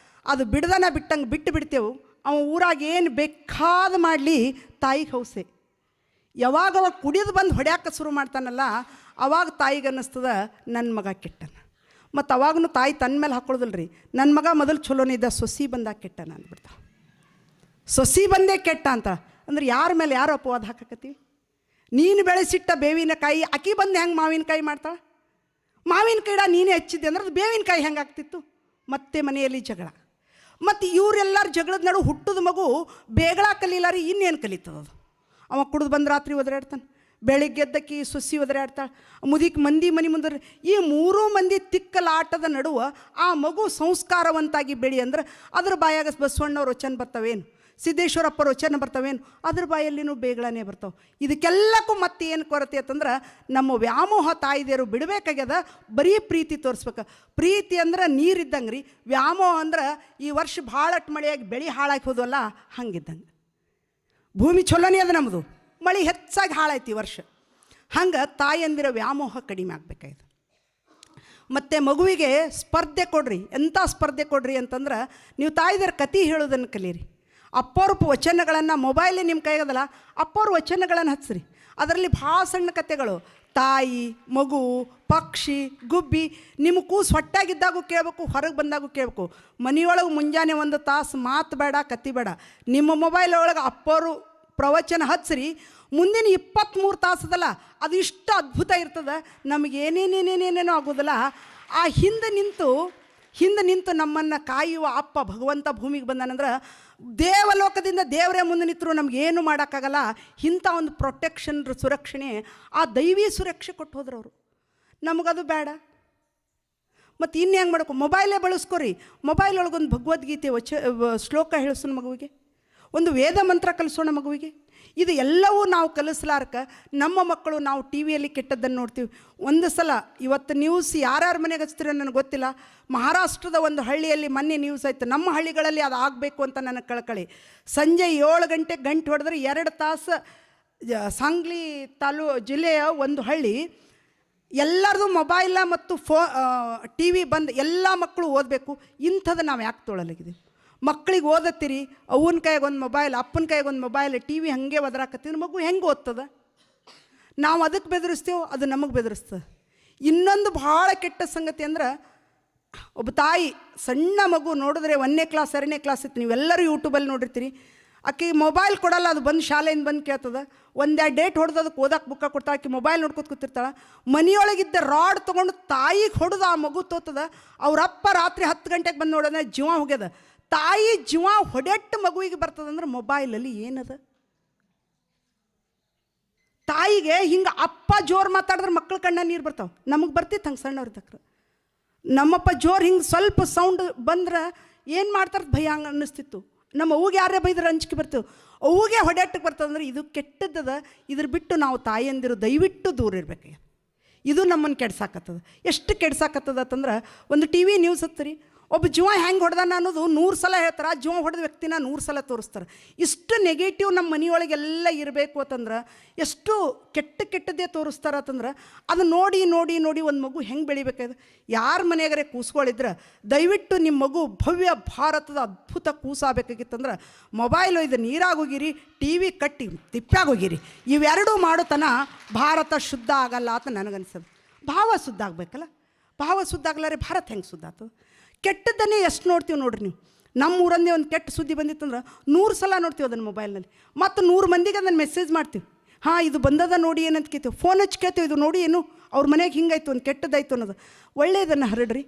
ಅದು ಬಿಟ್ಟಂಗೆ ಬಿಡ್ತೇವೆ. ಅವ ಊರಾಗ ಏನು ಬೇಕಾದ ಮಾಡಲಿ ತಾಯಿಗೆ ಹೌಸೆ. ಯಾವಾಗ ಅವ ಕುಡಿದು ಬಂದು ಹೊಡ್ಯಾಕ ಶುರು ಮಾಡ್ತಾನಲ್ಲ ಅವಾಗ ತಾಯಿಗೆ ಅನ್ನಿಸ್ತದ ನನ್ನ ಮಗ ಕೆಟ್ಟನ. ಮತ್ತು ಅವಾಗೂ ತಾಯಿ ತನ್ನ ಮೇಲೆ ಹಾಕೊಳ್ಳೋದಿಲ್ಲ ರೀ, ನನ್ನ ಮಗ ಮೊದಲು ಚಲೋನೇ ಇದ್ದ, ಸೊಸಿ ಬಂದಾಗ ಕೆಟ್ಟನ ಅಂದ್ಬಿಡ್ತಾ. ಸೊಸಿ ಬಂದೇ ಕೆಟ್ಟ ಅಂತ ಅಂದ್ರೆ ಯಾರ ಮೇಲೆ ಯಾರು ಅಪವಾದ ಹಾಕಕತ್ತೀವಿ? ನೀನು ಬೆಳೆಸಿಟ್ಟ ಬೇವಿನಕಾಯಿ ಅಕ್ಕಿ ಬಂದು ಹೆಂಗೆ ಮಾವಿನಕಾಯಿ ಮಾಡ್ತಾಳೆ? ಮಾವಿನಕಾಯಿ ನೀನೇ ಹಚ್ಚಿದ್ದೆ ಅಂದ್ರೆ ಅದು ಬೇವಿನಕಾಯಿ ಹೆಂಗೆ ಆಗ್ತಿತ್ತು? ಮತ್ತೆ ಮನೆಯಲ್ಲಿ ಜಗಳ. ಮತ್ತು ಇವರೆಲ್ಲರ ಜಗಳದ ನಡು ಹುಟ್ಟದ ಮಗು ಬೇಗಳ ಕಲೀಲ ರೀ, ಇನ್ನೇನು ಕಲಿತದದು? ಅವ ಕುಡಿದು ಬಂದು ರಾತ್ರಿ ಒದರಾಡ್ತಾನೆ, ಬೆಳಿಗ್ಗೆ ಎದ್ದಕ್ಕಿ ಸೊಸಿ ಒದರಾಡ್ತಾಳೆ, ಮುದಿಕ್ ಮಂದಿ ಮನೆ ಮುಂದೆ. ಈ 3 ಮಂದಿ ತಿಕ್ಕಲಾಟದ ನಡುವ ಆ ಮಗು ಸಂಸ್ಕಾರವಂತಾಗಿ ಬೆಳಿ ಅಂದ್ರೆ ಅದ್ರ ಬಾಯಾಗ ಬಸವಣ್ಣವ್ರ ವಚನ ಬರ್ತಾವೇನು, ಸಿದ್ದೇಶ್ವರಪ್ಪರ ವಚನ ಬರ್ತಾವೇನು? ಅದ್ರ ಬಾಯಲ್ಲಿನೂ ಬೇಗಳನೇ ಬರ್ತಾವೆ. ಇದಕ್ಕೆಲ್ಲಕ್ಕೂ ಮತ್ತೆ ಏನು ಕೊರತೆ ಅಂತಂದ್ರೆ ನಮ್ಮ ವ್ಯಾಮೋಹ ತಾಯಿದೇರು ಬಿಡಬೇಕಾಗ್ಯದ. ಬರೀ ಪ್ರೀತಿ ತೋರಿಸ್ಬೇಕು. ಪ್ರೀತಿ ಅಂದ್ರೆ ನೀರಿದ್ದಂಗೆ ರೀ, ವ್ಯಾಮೋಹ ಅಂದ್ರೆ ಈ ವರ್ಷ ಭಾಳಟ್ಟು ಮಳೆಯಾಗಿ ಬೆಳೆ ಹಾಳಾಗಿ ಹೋದವಲ್ಲ ಹಂಗಿದ್ದಂಗೆ. ಭೂಮಿ ಚಲೋನೇ ಅದ ನಮ್ಮದು, ಮಳೆ ಹೆಚ್ಚಾಗಿ ಹಾಳಾಯ್ತು ಈ ವರ್ಷ. ಹಂಗೆ ತಾಯಂದಿರ ವ್ಯಾಮೋಹ ಕಡಿಮೆ ಆಗಬೇಕಾಗಿದೆ. ಮತ್ತು ಮಗುವಿಗೆ ಸ್ಪರ್ಧೆ ಕೊಡ್ರಿ. ಎಂಥ ಸ್ಪರ್ಧೆ ಕೊಡ್ರಿ ಅಂತಂದ್ರೆ ನೀವು ತಾಯಿದರ ಕತೆ ಹೇಳೋದನ್ನು ಕಲೀರಿ. ಅಪ್ಪವ್ರ ವಚನಗಳನ್ನು ಮೊಬೈಲೇ ನಿಮ್ಮ ಕೈಗದಲ್ಲ, ಅಪ್ಪವ್ರ ವಚನಗಳನ್ನು ಹಚ್ಚಿರಿ. ಅದರಲ್ಲಿ ಭಾಳ ಸಣ್ಣ ಕತೆಗಳು, ತಾಯಿ ಮಗು ಪಕ್ಷಿ ಗುಬ್ಬಿ. ನಿಮ್ಮ ಕೂಸು ಹೊಟ್ಟಾಗಿದ್ದಾಗೂ ಕೇಳಬೇಕು, ಹೊರಗೆ ಬಂದಾಗೂ ಕೇಳಬೇಕು. ಮನೆಯೊಳಗೆ ಮುಂಜಾನೆ 1 ತಾಸು ಮಾತು ಬೇಡ, ಕತೆ ಬೇಡ. ನಿಮ್ಮ ಮೊಬೈಲ್ ಒಳಗೆ ಅಪ್ಪವರು ಪ್ರವಚನ ಹಚ್ಚಿರಿ. ಮುಂದಿನ 23 ತಾಸದಲ್ಲ ಅದು ಇಷ್ಟು ಅದ್ಭುತ ಇರ್ತದೆ. ನಮಗೆ ಏನೇನೇನೇನೇನೇನೋ ಆಗೋದಿಲ್ಲ. ಆ ಹಿಂದೆ ನಿಂತು ನಮ್ಮನ್ನು ಕಾಯುವ ಅಪ್ಪ ಭಗವಂತ ಭೂಮಿಗೆ ಬಂದಾನಂದ್ರೆ ದೇವಲೋಕದಿಂದ ದೇವರೇ ಮುಂದೆ ನಿಂತರೂ ನಮಗೇನು ಮಾಡೋಕ್ಕಾಗಲ್ಲ. ಇಂಥ ಒಂದು ಪ್ರೊಟೆಕ್ಷನ್ ಸುರಕ್ಷಣೆ ಆ ದೈವಿ ಸುರಕ್ಷೆ ಕೊಟ್ಟು ಹೋದ್ರು ಅವರು. ನಮಗದು ಬೇಡ. ಮತ್ತು ಇನ್ನು ಹೆಂಗೆ ಮಾಡ್ಕೊ? ಮೊಬೈಲೇ ಬಳಸ್ಕೊರಿ. ಮೊಬೈಲ್ ಒಳಗೊಂದು ಭಗವದ್ಗೀತೆ ಶ್ಲೋಕ ಹೇಳಿಸೋಣ ಮಗುವಿಗೆ, ಒಂದು ವೇದ ಮಂತ್ರ ಕಲಿಸೋಣ ಮಗುವಿಗೆ. ಇದು ಎಲ್ಲವೂ ನಾವು ಕಲಿಸ್ಲಾರ್ಕ ನಮ್ಮ ಮಕ್ಕಳು ನಾವು ಟಿ ವಿಯಲ್ಲಿ ಕೆಟ್ಟದ್ದನ್ನು ನೋಡ್ತೀವಿ. ಒಂದು ಸಲ ಇವತ್ತು ನ್ಯೂಸ್ ಯಾರ್ಯಾರ ಮನೆಗೆ ಹಚ್ತೀರೋ ನನಗೆ ಗೊತ್ತಿಲ್ಲ, ಮಹಾರಾಷ್ಟ್ರದ ಒಂದು ಹಳ್ಳಿಯಲ್ಲಿ ಮೊನ್ನೆ ನ್ಯೂಸ್ ಆಯಿತು. ನಮ್ಮ ಹಳ್ಳಿಗಳಲ್ಲಿ ಅದು ಆಗಬೇಕು ಅಂತ ನನಗೆ ಕಳಕಳಿ. ಸಂಜೆ 7 ಗಂಟೆ ಗಂಟೆ ಹೊಡೆದ್ರೆ 2 ತಾಸು ಸಾಂಗ್ಲಿ ಜಿಲ್ಲೆಯ ಒಂದು ಹಳ್ಳಿ ಎಲ್ಲರದು ಮೊಬೈಲ ಮತ್ತು ಟಿ ವಿ ಬಂದು ಎಲ್ಲ ಮಕ್ಕಳು ಓದಬೇಕು. ಇಂಥದ್ದು ನಾವು ಯಾಕೆ ತೊಗೊಳಲಾಗಿದ್ದೀವಿ? ಮಕ್ಕಳಿಗೆ ಓದತ್ತೀರಿ, ಅವ್ವನ ಕೈಗೆ ಒಂದು ಮೊಬೈಲ್, ಅಪ್ಪನ ಕೈಗೆ ಒಂದು ಮೊಬೈಲ್, ಟಿ ವಿ ಹಾಗೆ ಒದರಾಕತ್ತೀವಿ, ಮಗು ಹೆಂಗೆ ಓದ್ತದ? ನಾವು ಅದಕ್ಕೆ ಬೆದರಿಸ್ತೇವೆ, ಅದು ನಮಗೆ ಬೆದರಿಸ್ತದೆ. ಇನ್ನೊಂದು ಭಾಳ ಕೆಟ್ಟ ಸಂಗತಿ ಅಂದ್ರೆ, ಒಬ್ಬ ತಾಯಿ ಸಣ್ಣ ಮಗು ನೋಡಿದ್ರೆ 1ನೇ ಕ್ಲಾಸ್ 2ನೇ ಕ್ಲಾಸ್ ಇತ್ತು, ನೀವೆಲ್ಲರೂ ಯೂಟ್ಯೂಬಲ್ಲಿ ನೋಡಿರ್ತೀರಿ. ಆಕೆ ಮೊಬೈಲ್ ಕೊಡಲ್ಲ, ಅದು ಬಂದು ಶಾಲೆಯಿಂದ ಬಂದು ಕೇಳ್ತದೆ. 1-2 ಡೇಟ್ ಹೊಡೆದು ಅದಕ್ಕೆ ಓದಕ್ಕೆ ಬುಕ್ಕ ಕೊಡ್ತಾಳೆ, ಆಕೆ ಮೊಬೈಲ್ ನೋಡ್ಕೊತ ಕೂತಿರ್ತಾಳೆ. ಮನೆಯೊಳಗಿದ್ದ ರಾಡ್ ತೊಗೊಂಡು ತಾಯಿಗೆ ಹೊಡೆದು ಆ ಮಗು ತೋತದ. ಅವರಪ್ಪ ರಾತ್ರಿ 10 ಗಂಟೆಗೆ ಬಂದು ನೋಡೋಣ ಜೀವ ಹೋಗ್ಯದ. ತಾಯಿ ಜೀವ ಹೊಡೆಟ್ಟು ಮಗುವಿಗೆ ಬರ್ತದಂದ್ರೆ ಮೊಬೈಲಲ್ಲಿ ಏನದ? ತಾಯಿಗೆ ಹಿಂಗೆ ಅಪ್ಪ ಜೋರು ಮಾತಾಡಿದ್ರೆ ಮಕ್ಕಳ ಕಣ್ಣ ನೀರು ಬರ್ತಾವೆ. ನಮಗೆ ಬರ್ತಿತ್ತು ಹಂಗೆ ಸಣ್ಣವ್ರದಕ್ರೆ. ನಮ್ಮಪ್ಪ ಜೋರು ಹಿಂಗೆ ಸ್ವಲ್ಪ ಸೌಂಡ್ ಬಂದ್ರೆ ಏನು ಮಾಡ್ತಾರೆ ಭಯ ಹಂಗೆ ಅನ್ನಿಸ್ತಿತ್ತು. ನಮ್ಮ ಅವ್ಗೆ ಯಾರೇ ಬೈದ್ರೆ ಅಂಜಿಕೆ ಬರ್ತೇವೆ. ಅವ್ಗೆ ಹೊಡೆಯಟ್ಟಕ್ಕೆ ಬರ್ತದಂದ್ರೆ ಇದು ಕೆಟ್ಟದ್ದದ. ಇದ್ರ ಬಿಟ್ಟು ನಾವು ತಾಯಿಯಂದಿರು ದಯವಿಟ್ಟು ದೂರ ಇರಬೇಕು. ಇದು ನಮ್ಮನ್ನು ಕೆಡ್ಸಾಕತ್ತದ. ಎಷ್ಟು ಕೆಡ್ಸಾಕತ್ತದ ಅಂತಂದ್ರೆ, ಒಂದು ಟಿ ವಿ ನ್ಯೂಸ್ ಹತ್ತರಿ, ಒಬ್ಬ ಜೀವ ಹೆಂಗೆ ಹೊಡೆದಾನ ಅನ್ನೋದು 100 ಸಲ ಹೇಳ್ತಾರೆ. ಆ ಜೀವ ಹೊಡೆದ ವ್ಯಕ್ತಿನ 100 ಸಲ ತೋರಿಸ್ತಾರೆ. ಇಷ್ಟು ನೆಗೆಟಿವ್ ನಮ್ಮ ಮನೆಯೊಳಗೆಲ್ಲ ಇರಬೇಕು ಅಂತಂದ್ರೆ, ಎಷ್ಟು ಕೆಟ್ಟದ್ದೇ ತೋರಿಸ್ತಾರೆ ಅಂತಂದ್ರೆ, ಅದು ನೋಡಿ ನೋಡಿ ನೋಡಿ ಒಂದು ಮಗು ಹೆಂಗೆ ಬೆಳಿಬೇಕಾದ್ರೆ. ಯಾರ ಮನೆಯಾಗರೆ ಕೂಸ್ಗಳಿದ್ರೆ ದಯವಿಟ್ಟು ನಿಮ್ಮ ಮಗು ಭವ್ಯ ಭಾರತದ ಅದ್ಭುತ ಕೂಸಾಗಬೇಕಾಗಿತ್ತಂದ್ರೆ ಮೊಬೈಲು ಇದು ನೀರಾಗೋಗಿರಿ, ಟಿ ವಿ ಕಟ್ಟಿ ತಿಪ್ಪಾಗೋಗಿರಿ. ಇವೆರಡೂ ಮಾಡೋತನ ಭಾರತ ಶುದ್ಧ ಆಗಲ್ಲ ಅಂತ ನನಗನ್ಸೋದು. ಭಾವ ಶುದ್ಧ ಆಗಬೇಕಲ್ಲ. ಭಾವ ಶುದ್ಧ ಆಗಲಾರೆ ಭಾರತ ಹೆಂಗೆ ಶುದ್ಧ ಆಗ್ತದೆ? ಕೆಟ್ಟದ್ದನ್ನೇ ಎಷ್ಟು ನೋಡ್ತೀವಿ ನೋಡ್ರಿ ನೀವು. ನಮ್ಮ ಊರನ್ನೇ ಒಂದು ಕೆಟ್ಟ ಸುದ್ದಿ ಬಂದಿತ್ತಂದ್ರೆ 100 ಸಲ ನೋಡ್ತೀವಿ ಅದನ್ನು ಮೊಬೈಲ್ನಲ್ಲಿ. ಮತ್ತು 100 ಮಂದಿಗೆ ಅದನ್ನು ಮೆಸೇಜ್ ಮಾಡ್ತೀವಿ. ಹಾಂ ಇದು ಬಂದದ ನೋಡಿ ಏನಂತ ಕೇಳ್ತೀವಿ. ಫೋನ್ ಹಚ್ಚಿ ಕೇಳ್ತೀವಿ, ಇದು ನೋಡಿ ಏನು ಅವ್ರ ಮನೆಗೆ ಹಿಂಗಾಯ್ತು, ಒಂದು ಕೆಟ್ಟದ್ದಾಯ್ತು ಅನ್ನೋದು. ಒಳ್ಳೆಯದನ್ನು ಹರಡ್ರಿ.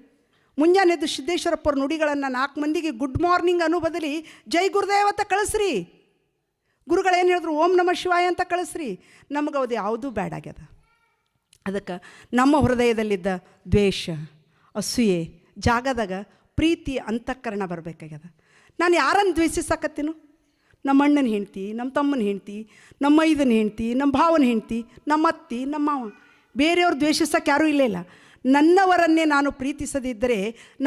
ಮುಂಜಾನೆ ಎದ್ದು ಸಿದ್ದೇಶ್ವರಪ್ಪ ಅವ್ರ ನುಡಿಗಳನ್ನು 4 ಮಂದಿಗೆ ಗುಡ್ ಮಾರ್ನಿಂಗ್ ಅನ್ನೋ ಬದಲಿ ಜೈ ಗುರುದೇವ್ ಅಂತ ಕಳಿಸ್ರಿ. ಗುರುಗಳೇನು ಹೇಳಿದ್ರು, ಓಂ ನಮಃ ಶಿವಾಯ ಅಂತ ಕಳಿಸ್ರಿ. ನಮಗೆ ಅದು ಯಾವುದೂ ಬ್ಯಾಡ್ ಆಗ್ಯದ. ಅದಕ್ಕೆ ನಮ್ಮ ಹೃದಯದಲ್ಲಿದ್ದ ದ್ವೇಷ, ಅಸೂಯೆ ಜಾಗದಾಗ ಪ್ರೀತಿ ಅಂತಃಕರಣ ಬರಬೇಕಾಗ್ಯದ. ನಾನು ಯಾರನ್ನು ದ್ವೇಷಿಸಕತ್ತೀನೋ? ನಮ್ಮ ಅಣ್ಣನ ಹೆಂಡ್ತಿ, ನಮ್ಮ ತಮ್ಮನ ಹೆಂಡ್ತಿ, ನಮ್ಮ ಐದನ ಹೆಂಡ್ತಿ, ನಮ್ಮ ಭಾವನ ಹೆಂಡ್ತಿ, ನಮ್ಮ ಅತ್ತಿ, ನಮ್ಮ ಮಾವ. ಬೇರೆಯವ್ರು ದ್ವೇಷಿಸೋಕೆ ಯಾರೂ ಇಲ್ಲೇ ಇಲ್ಲ. ನನ್ನವರನ್ನೇ ನಾನು ಪ್ರೀತಿಸದಿದ್ದರೆ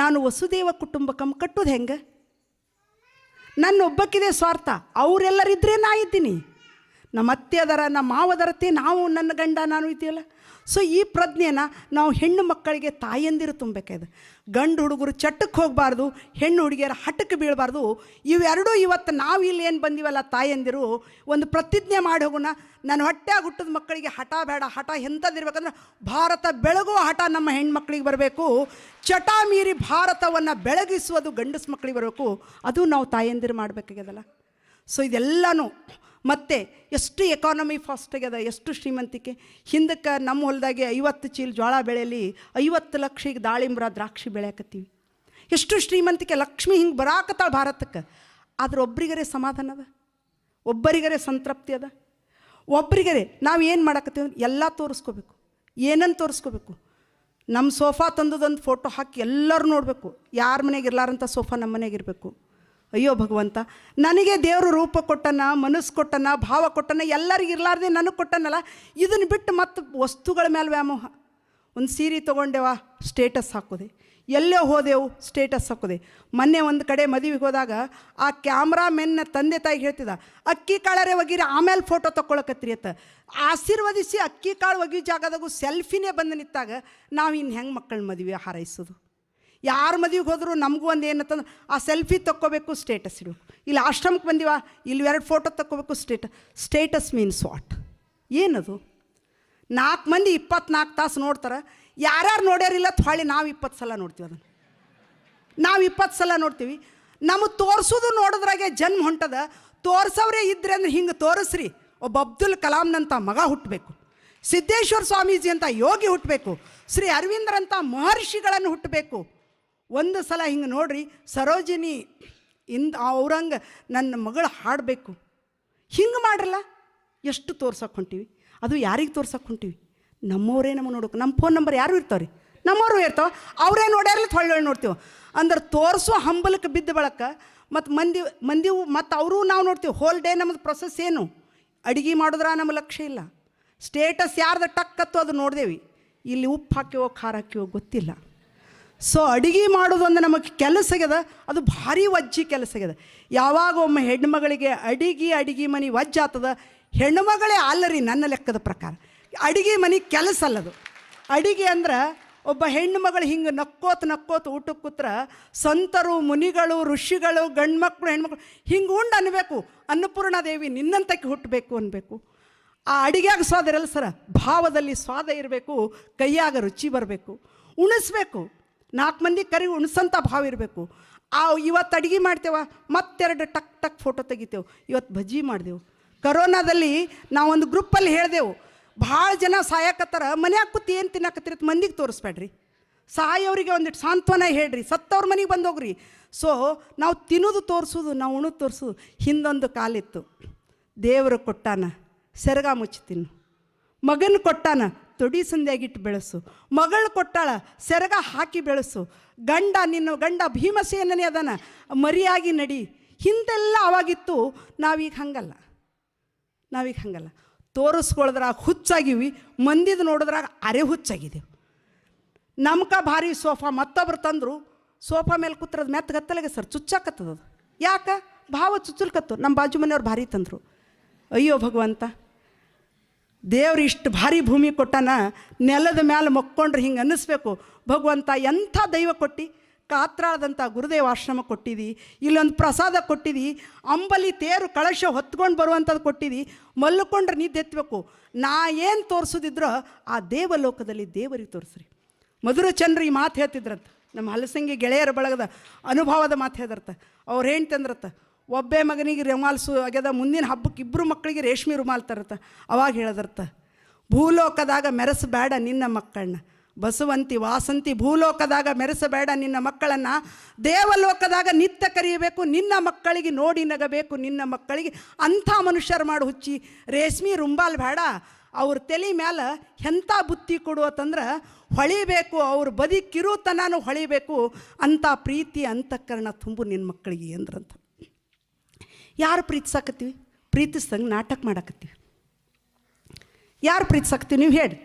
ನಾನು ವಸುದೇವ ಕುಟುಂಬಕಂ ಕಟ್ಟೋದು ಹೆಂಗೆ? ನನ್ನ ಒಬ್ಬಕ್ಕಿದೆ ಸ್ವಾರ್ಥ. ಅವರೆಲ್ಲರಿದ್ದರೆ ನಾ ಇದ್ದೀನಿ. ನಮ್ಮ ಅತ್ತೆ ಅದರ, ನಮ್ಮ ಮಾವದರತ್ತೆ, ನಾವು ನನ್ನ ಗಂಡ ನಾನು ಇದೆಯಲ್ಲ. ಸೊ ಈ ಪ್ರಜ್ಞೆನ ನಾವು ಹೆಣ್ಣು ಮಕ್ಕಳಿಗೆ ತಾಯಂದಿರು ತುಂಬಬೇಕಾಗಿದೆ. ಗಂಡು ಹುಡುಗರು ಚಟ್ಟಕ್ಕೆ ಹೋಗಬಾರ್ದು, ಹೆಣ್ಣು ಹುಡುಗಿಯರ ಹಠಕ್ಕೆ ಬೀಳಬಾರ್ದು. ಇವೆರಡೂ ಇವತ್ತು ನಾವು ಇಲ್ಲಿ ಏನು ಬಂದೀವಲ್ಲ ತಾಯಂದಿರು, ಒಂದು ಪ್ರತಿಜ್ಞೆ ಮಾಡಿ ಹೋಗೋಣ. ನಾನು ಹೊಟ್ಟೆಯಾಗಿ ಹುಟ್ಟಿದ ಮಕ್ಕಳಿಗೆ ಹಠ ಬೇಡ. ಹಠ ಎಂಥದ್ದಿರ್ಬೇಕಂದ್ರೆ ಭಾರತ ಬೆಳಗುವ ಹಠ ನಮ್ಮ ಹೆಣ್ಮಕ್ಳಿಗೆ ಬರಬೇಕು. ಚಟ ಮೀರಿ ಭಾರತವನ್ನು ಬೆಳಗಿಸುವುದು ಗಂಡಸು ಮಕ್ಕಳಿಗೆ ಬರಬೇಕು. ಅದು ನಾವು ತಾಯಂದಿರು ಮಾಡಬೇಕಾಗ್ಯದಲ್ಲ. ಸೊ ಇದೆಲ್ಲನೂ ಮತ್ತು ಎಷ್ಟು ಎಕಾನಮಿ ಫಾಸ್ಟ್ ಆಗ್ಯದ, ಎಷ್ಟು ಶ್ರೀಮಂತಿಕೆ. ಹಿಂದಕ್ಕೆ ನಮ್ಮ ಹೊಲದಾಗೆ 50 ಚೀಲ ಜೋಳ ಬೆಳೆಯಲ್ಲಿ 50 ಲಕ್ಷ ಈಗ ದಾಳಿಂಬ್ರ ದ್ರಾಕ್ಷಿ ಬೆಳೆಯಕತ್ತೀವಿ. ಎಷ್ಟು ಶ್ರೀಮಂತಿಕೆ. ಲಕ್ಷ್ಮಿ ಹಿಂಗೆ ಬರಾಕತ್ತಾಳೆ ಭಾರತಕ್ಕೆ. ಆದ್ರೆ ಒಬ್ರಿಗರೆ ಸಮಾಧಾನ ಅದ, ಒಬ್ಬರಿಗರೆ ಸಂತೃಪ್ತಿ ಅದ. ಒಬ್ರಿಗರೆ ನಾವು ಏನು ಮಾಡಕತ್ತೀವಿ ಎಲ್ಲ ತೋರಿಸ್ಕೋಬೇಕು. ಏನನ್ನು ತೋರಿಸ್ಕೋಬೇಕು? ನಮ್ಮ ಸೋಫಾ ತಂದದೊಂದು ಫೋಟೋ ಹಾಕಿ ಎಲ್ಲರೂ ನೋಡಬೇಕು. ಯಾರ ಮನೆಗೆ ಇರಲಾರಂಥ ಸೋಫಾ ನಮ್ಮ ಮನೆಗೆ ಇರಬೇಕು. ಅಯ್ಯೋ ಭಗವಂತ, ನನಗೆ ದೇವರು ರೂಪ ಕೊಟ್ಟನ, ಮನಸ್ಸು ಕೊಟ್ಟನ, ಭಾವ ಕೊಟ್ಟನ, ಎಲ್ಲರಿಗೂ ಇರಲಾರ್ದೆ ನನಗೆ ಕೊಟ್ಟನಲ್ಲ. ಇದನ್ನು ಬಿಟ್ಟು ಮತ್ತು ವಸ್ತುಗಳ ಮೇಲೆ ವ್ಯಾಮೋಹ. ಒಂದು ಸೀರೆ ತೊಗೊಂಡೆವ ಸ್ಟೇಟಸ್ ಹಾಕೋದೆ, ಎಲ್ಲೇ ಹೋದೆವು ಸ್ಟೇಟಸ್ ಹಾಕೋದೆ. ಮೊನ್ನೆ ಒಂದು ಕಡೆ ಮದುವೆಗೆ ಹೋದಾಗ ಆ ಕ್ಯಾಮ್ರಾಮೆನ್ನ ತಂದೆ ತಾಯಿಗೆ ಹೇಳ್ತಿದ್ದ, ಅಕ್ಕಿ ಕಾಳರೆ ಒಗಿರಿ ಆಮೇಲೆ ಫೋಟೋ ತೊಗೊಳಕತ್ರಿ ಅಂತ. ಆಶೀರ್ವದಿಸಿ ಅಕ್ಕಿ ಕಾಳು ಒಗಿ ಜಾಗದಾಗೂ ಸೆಲ್ಫಿನೇ ಬಂದು ನಿಂತಾಗ ನಾವು ಇನ್ನು ಹೆಂಗೆ ಮಕ್ಕಳ ಮದುವೆ ಹಾರೈಸೋದು? ಯಾರು ಮದುವೆಗೆ ಹೋದರೂ ನಮಗೂ ಒಂದು ಏನಂತಂದ್ರೆ ಆ ಸೆಲ್ಫಿ ತೊಕ್ಕೋಬೇಕು, ಸ್ಟೇಟಸ್ ಇಡಬೇಕು. ಇಲ್ಲಿ ಆಶ್ರಮಕ್ಕೆ ಬಂದಿವ, ಇಲ್ಲಿ 2 ಫೋಟೋ ತೊಕ್ಕೋಬೇಕು, ಸ್ಟೇಟಸ್ ಮೀನ್ಸ್ ವಾಟ್? ಏನದು? 4 ಮಂದಿ 24 ತಾಸು ನೋಡ್ತಾರೆ. ಯಾರ್ಯಾರು ನೋಡ್ಯಾರಿಲ್ಲ ಹೊಳ್ಳಿ ನಾವು 20 ಸಲ ನೋಡ್ತೀವಿ. ಅದನ್ನು ನಾವು 20 ಸಲ ನೋಡ್ತೀವಿ. ನಮಗೆ ತೋರಿಸೋದು ನೋಡಿದ್ರಾಗೆ ಜನ್ಮ ಹೊಂಟದ. ತೋರಿಸೋರೇ ಇದ್ರೆ ಅಂದ್ರೆ ಹಿಂಗೆ ತೋರಿಸ್ರಿ. ಒಬ್ಬ ಅಬ್ದುಲ್ ಕಲಾಂನಂಥ ಮಗ ಹುಟ್ಟಬೇಕು, ಸಿದ್ದೇಶ್ವರ ಸ್ವಾಮೀಜಿ ಅಂತ ಯೋಗಿ ಹುಟ್ಟಬೇಕು, ಶ್ರೀ ಅರವಿಂದರಂಥ ಮಹರ್ಷಿಗಳನ್ನು ಹುಟ್ಟಬೇಕು. ಒಂದು ಸಲ ಹಿಂಗೆ ನೋಡ್ರಿ, ಸರೋಜಿನಿ ಅವ್ರಂಗೆ ನನ್ನ ಮಗಳು ಹಾಡಬೇಕು. ಹಿಂಗೆ ಮಾಡ್ರಲ್ಲ. ಎಷ್ಟು ತೋರ್ಸಕ್ಕೆ ಹೊಂಟೀವಿ? ಅದು ಯಾರಿಗೆ ತೋರ್ಸಕ್ಕೆ ಹೊಂಟೀವಿ? ನಮ್ಮವರೇ ನಮಗೆ ನೋಡೋಕೆ. ನಮ್ಮ ಫೋನ್ ನಂಬರ್ ಯಾರು ಇರ್ತಾವ್ರಿ? ನಮ್ಮವರು ಇರ್ತಾವೆ. ಅವರೇ ನೋಡ್ಯಾರಲ್ಲ ಹೊಳ್ಳಿ ನೋಡ್ತೀವಿ. ಅಂದ್ರೆ ತೋರಿಸೋ ಹಂಬಲಕ್ಕೆ ಬಿದ್ದ ಬಳಕ ಮತ್ತು ಮಂದಿ ಮತ್ತು ಅವರು ನಾವು ನೋಡ್ತೀವಿ. ಹೋಲ್ ಡೇ ನಮ್ಮದು ಪ್ರೊಸೆಸ್ ಏನು? ಅಡುಗೆ ಮಾಡಿದ್ರೆ ನಮ್ಮ ಲಕ್ಷ್ಯ ಇಲ್ಲ. ಸ್ಟೇಟಸ್ ಯಾರ್ದು ಟಕ್ಕತ್ತು ಅದು ನೋಡ್ದೇವಿ. ಇಲ್ಲಿ ಉಪ್ಪು ಹಾಕ್ಯವೋ ಖಾರ ಹಾಕ್ಯವೋ ಗೊತ್ತಿಲ್ಲ. ಸೊ ಅಡುಗೆ ಮಾಡೋದೊಂದು ನಮಗೆ ಕೆಲಸ ಆಗ್ಯದ. ಅದು ಭಾರಿ ವಜ್ಜಿ ಕೆಲಸ ಆಗ್ಯದ. ಯಾವಾಗ ಒಮ್ಮೆ ಹೆಣ್ಮಗಳಿಗೆ ಅಡಿಗೆ ಮನೆ ವಜ್ಜ ಆಗ್ತದ, ಹೆಣ್ಮಗಳೇ ಅಲ್ಲರಿ ನನ್ನ ಲೆಕ್ಕದ ಪ್ರಕಾರ. ಅಡುಗೆ ಮನೆ ಕೆಲಸ ಅಲ್ಲದು. ಅಡುಗೆ ಅಂದ್ರೆ ಒಬ್ಬ ಹೆಣ್ಣು ಮಗಳು ಹಿಂಗೆ ನಕ್ಕೋತ ಊಟಕ್ಕೆ ಕೂತ್ರ ಸಂತರು ಮುನಿಗಳು ಋಷಿಗಳು ಗಂಡ್ಮಕ್ಳು ಹೆಣ್ಮಕ್ಳು ಹಿಂಗೆ ಉಂಡು ಅನ್ಬೇಕು, ಅನ್ನಪೂರ್ಣಾದೇವಿ ನಿನ್ನಂತಕ್ಕೆ ಹುಟ್ಟಬೇಕು ಅನ್ಬೇಕು. ಆ ಅಡಿಗೆಯಾಗ ಸ್ವಾದ ಇರಲ್ಲ ಸರ, ಭಾವದಲ್ಲಿ ಸ್ವಾದ ಇರಬೇಕು, ಕೈಯಾಗ ರುಚಿ ಬರಬೇಕು, ಉಣಿಸ್ಬೇಕು, 4 ಮಂದಿ ಕರಿ ಉಣಿಸಂಥ ಭಾವ ಇರಬೇಕು. ಇವತ್ತು ಅಡುಗೆ ಮಾಡ್ತೇವ, ಮತ್ತೆರಡು ಟಕ್ ಟಕ್ ಫೋಟೋ ತೆಗಿತೇವೆ. ಇವತ್ತು ಬಜ್ಜಿ ಮಾಡಿದೆವು. ಕರೋನಾದಲ್ಲಿ ನಾವೊಂದು ಗ್ರೂಪಲ್ಲಿ ಹೇಳಿದೆವು, ಭಾಳ ಜನ ಸಾಯಕತ್ತಾರ, ಮನ್ಯಾಗ ಕೂತು ಏನು ತಿನ್ನಕತ್ತಿರ ಮಂದಿಗೆ ತೋರಿಸ್ಬೇಡ್ರಿ, ಸಾಯೋರಿಗೆ ಒಂದಿಟ್ಟು ಸಾಂತ್ವನ ಹೇಳ್ರಿ, ಸತ್ತವ್ರ ಮನೆಗೆ ಬಂದೋಗ್ರಿ. ಸೊ ನಾವು ತಿನ್ನೋದು ತೋರಿಸೋದು, ನಾವು ಉಣೋದು ತೋರಿಸೋದು. ಹಿಂದೊಂದು ಕಾಲಿತ್ತು, ದೇವರು ಕೊಟ್ಟಾನ ಸೆರಗ ಮುಚ್ಚಿ ತಿನ್ನು, ಮಗನ ಕೊಟ್ಟಾನ ತೊಡಿ ಸಂಧ್ಯಾಗಿಟ್ಟು ಬೆಳೆಸು, ಮಗಳು ಕೊಟ್ಟಾಳ ಸೆರಗ ಹಾಕಿ ಬೆಳೆಸು, ನಿನ್ನ ಗಂಡ ಭೀಮಸೇನನೇ ಅದಾನ ಮರಿಯಾಗಿ ನಡಿ. ಹಿಂದೆಲ್ಲ ಅವಾಗಿತ್ತು. ನಾವೀಗ ಹಂಗಲ್ಲ. ತೋರಿಸ್ಕೊಳದ್ರಾಗ ಹುಚ್ಚಾಗಿವಿ, ಮಂದಿದು ನೋಡಿದ್ರಾಗ ಅರೆ ಹುಚ್ಚಾಗಿದ್ದೇವೆ. ನಮ್ಗೆ ಭಾರಿ ಸೋಫಾ ಮತ್ತೊಬ್ರು ತಂದರು, ಸೋಫಾ ಮೇಲೆ ಕೂತ್ರದ ಮೆತ್ತಗತ್ತಲೆಗೆ ಸರ್ ಚುಚ್ಚಾಕತ್ತದ. ಯಾಕೆ ಭಾವ ಚುಚ್ಚಲ್ಕತ್ತು. ನಮ್ಮ ಬಾಜು ಮನೆಯವ್ರು ಭಾರಿ ತಂದರು. ಅಯ್ಯೋ ಭಗವಂತ, ದೇವ್ರು ಇಷ್ಟು ಭಾರಿ ಭೂಮಿ ಕೊಟ್ಟಾನ, ನೆಲದ ಮೇಲೆ ಮಕ್ಕೊಂಡ್ರೆ ಹಿಂಗೆ ಅನ್ನಿಸ್ಬೇಕು. ಭಗವಂತ ಎಂಥ ದೈವ ಕೊಟ್ಟು, ಕಾತ್ರಾಳದಂಥ ಗುರುದೇವ ಆಶ್ರಮ ಕೊಟ್ಟಿದ್ದಿ, ಇಲ್ಲೊಂದು ಪ್ರಸಾದ ಕೊಟ್ಟಿದ್ದಿ, ಅಂಬಲಿ ತೇರು ಕಳಶ ಹೊತ್ಕೊಂಡು ಬರುವಂಥದ್ದು ಕೊಟ್ಟಿದ್ದಿ, ಮಲ್ಕೊಂಡ್ರೆ ನಿದ್ದೆ ಎತ್ತಬೇಕು. ನಾ ಏನು ತೋರಿಸೋದಿದ್ರೋ ಆ ದೇವಲೋಕದಲ್ಲಿ ದೇವರಿಗೆ ತೋರಿಸ್ರಿ. ಮಧುರಚಂದ್ರ ಈ ಮಾತು ಹೇಳ್ತಿದ್ರಂತ, ನಮ್ಮ ಹಲಸಂಗಿ ಗೆಳೆಯರ ಬಳಗದ ಅನುಭವದ ಮಾತು ಹೇಳಿದ್ರತ್ತ. ಅವ್ರು ಹೇಳ್ತಂದ್ರತ್ತ, ಒಬ್ಬೇ ಮಗನಿಗೆ ರುಮಾಲ್ಸು ಆಗ್ಯದ, ಮುಂದಿನ ಹಬ್ಬಕ್ಕೆ 2 ಮಕ್ಕಳಿಗೆ ರೇಷ್ಮೆ ರುಮಾಲ್ ತರತ್ತ. ಅವಾಗ ಹೇಳದ್ರತ್ತ, ಭೂಲೋಕದಾಗ ಮೆರೆಸಬೇಡ ನಿನ್ನ ಮಕ್ಕಳನ್ನ, ಬಸವಂತಿ ವಾಸಂತಿ ಭೂಲೋಕದಾಗ ಮೆರೆಸಬೇಡ ನಿನ್ನ ಮಕ್ಕಳನ್ನು, ದೇವಲೋಕದಾಗ ನಿತ್ಯ ಕರೆಯಬೇಕು, ನಿನ್ನ ಮಕ್ಕಳಿಗೆ ನೋಡಿ ನಗಬೇಕು, ನಿನ್ನ ಮಕ್ಕಳಿಗೆ ಅಂಥ ಮನುಷ್ಯರು ಮಾಡು ಹುಚ್ಚಿ, ರೇಷ್ಮೆ ರುಂಬಾಲ್ ಬೇಡ, ಅವ್ರ ತಲೆ ಮ್ಯಾಲೆ ಎಂಥ ಬುತ್ತಿ ಕೊಡುವತ್ತಂದ್ರೆ ಹೊಳಿಬೇಕು, ಅವ್ರ ಬದುಕಿರುತನೂ ಹೊಳಿಬೇಕು, ಅಂಥ ಪ್ರೀತಿ ಅಂತಃಕರಣ ತುಂಬು ನಿನ್ನ ಮಕ್ಕಳಿಗೆ ಅಂದ್ರಂತ. ಯಾರು ಪ್ರೀತಿಸಾಕತ್ತೀವಿ? ಪ್ರೀತಿಸ್ದಂಗೆ ನಾಟಕ ಮಾಡಾಕತ್ತೀವಿ. ಯಾರು ಪ್ರೀತಿಸಾಕತ್ತೀವಿ ನೀವು ಹೇಳಿ?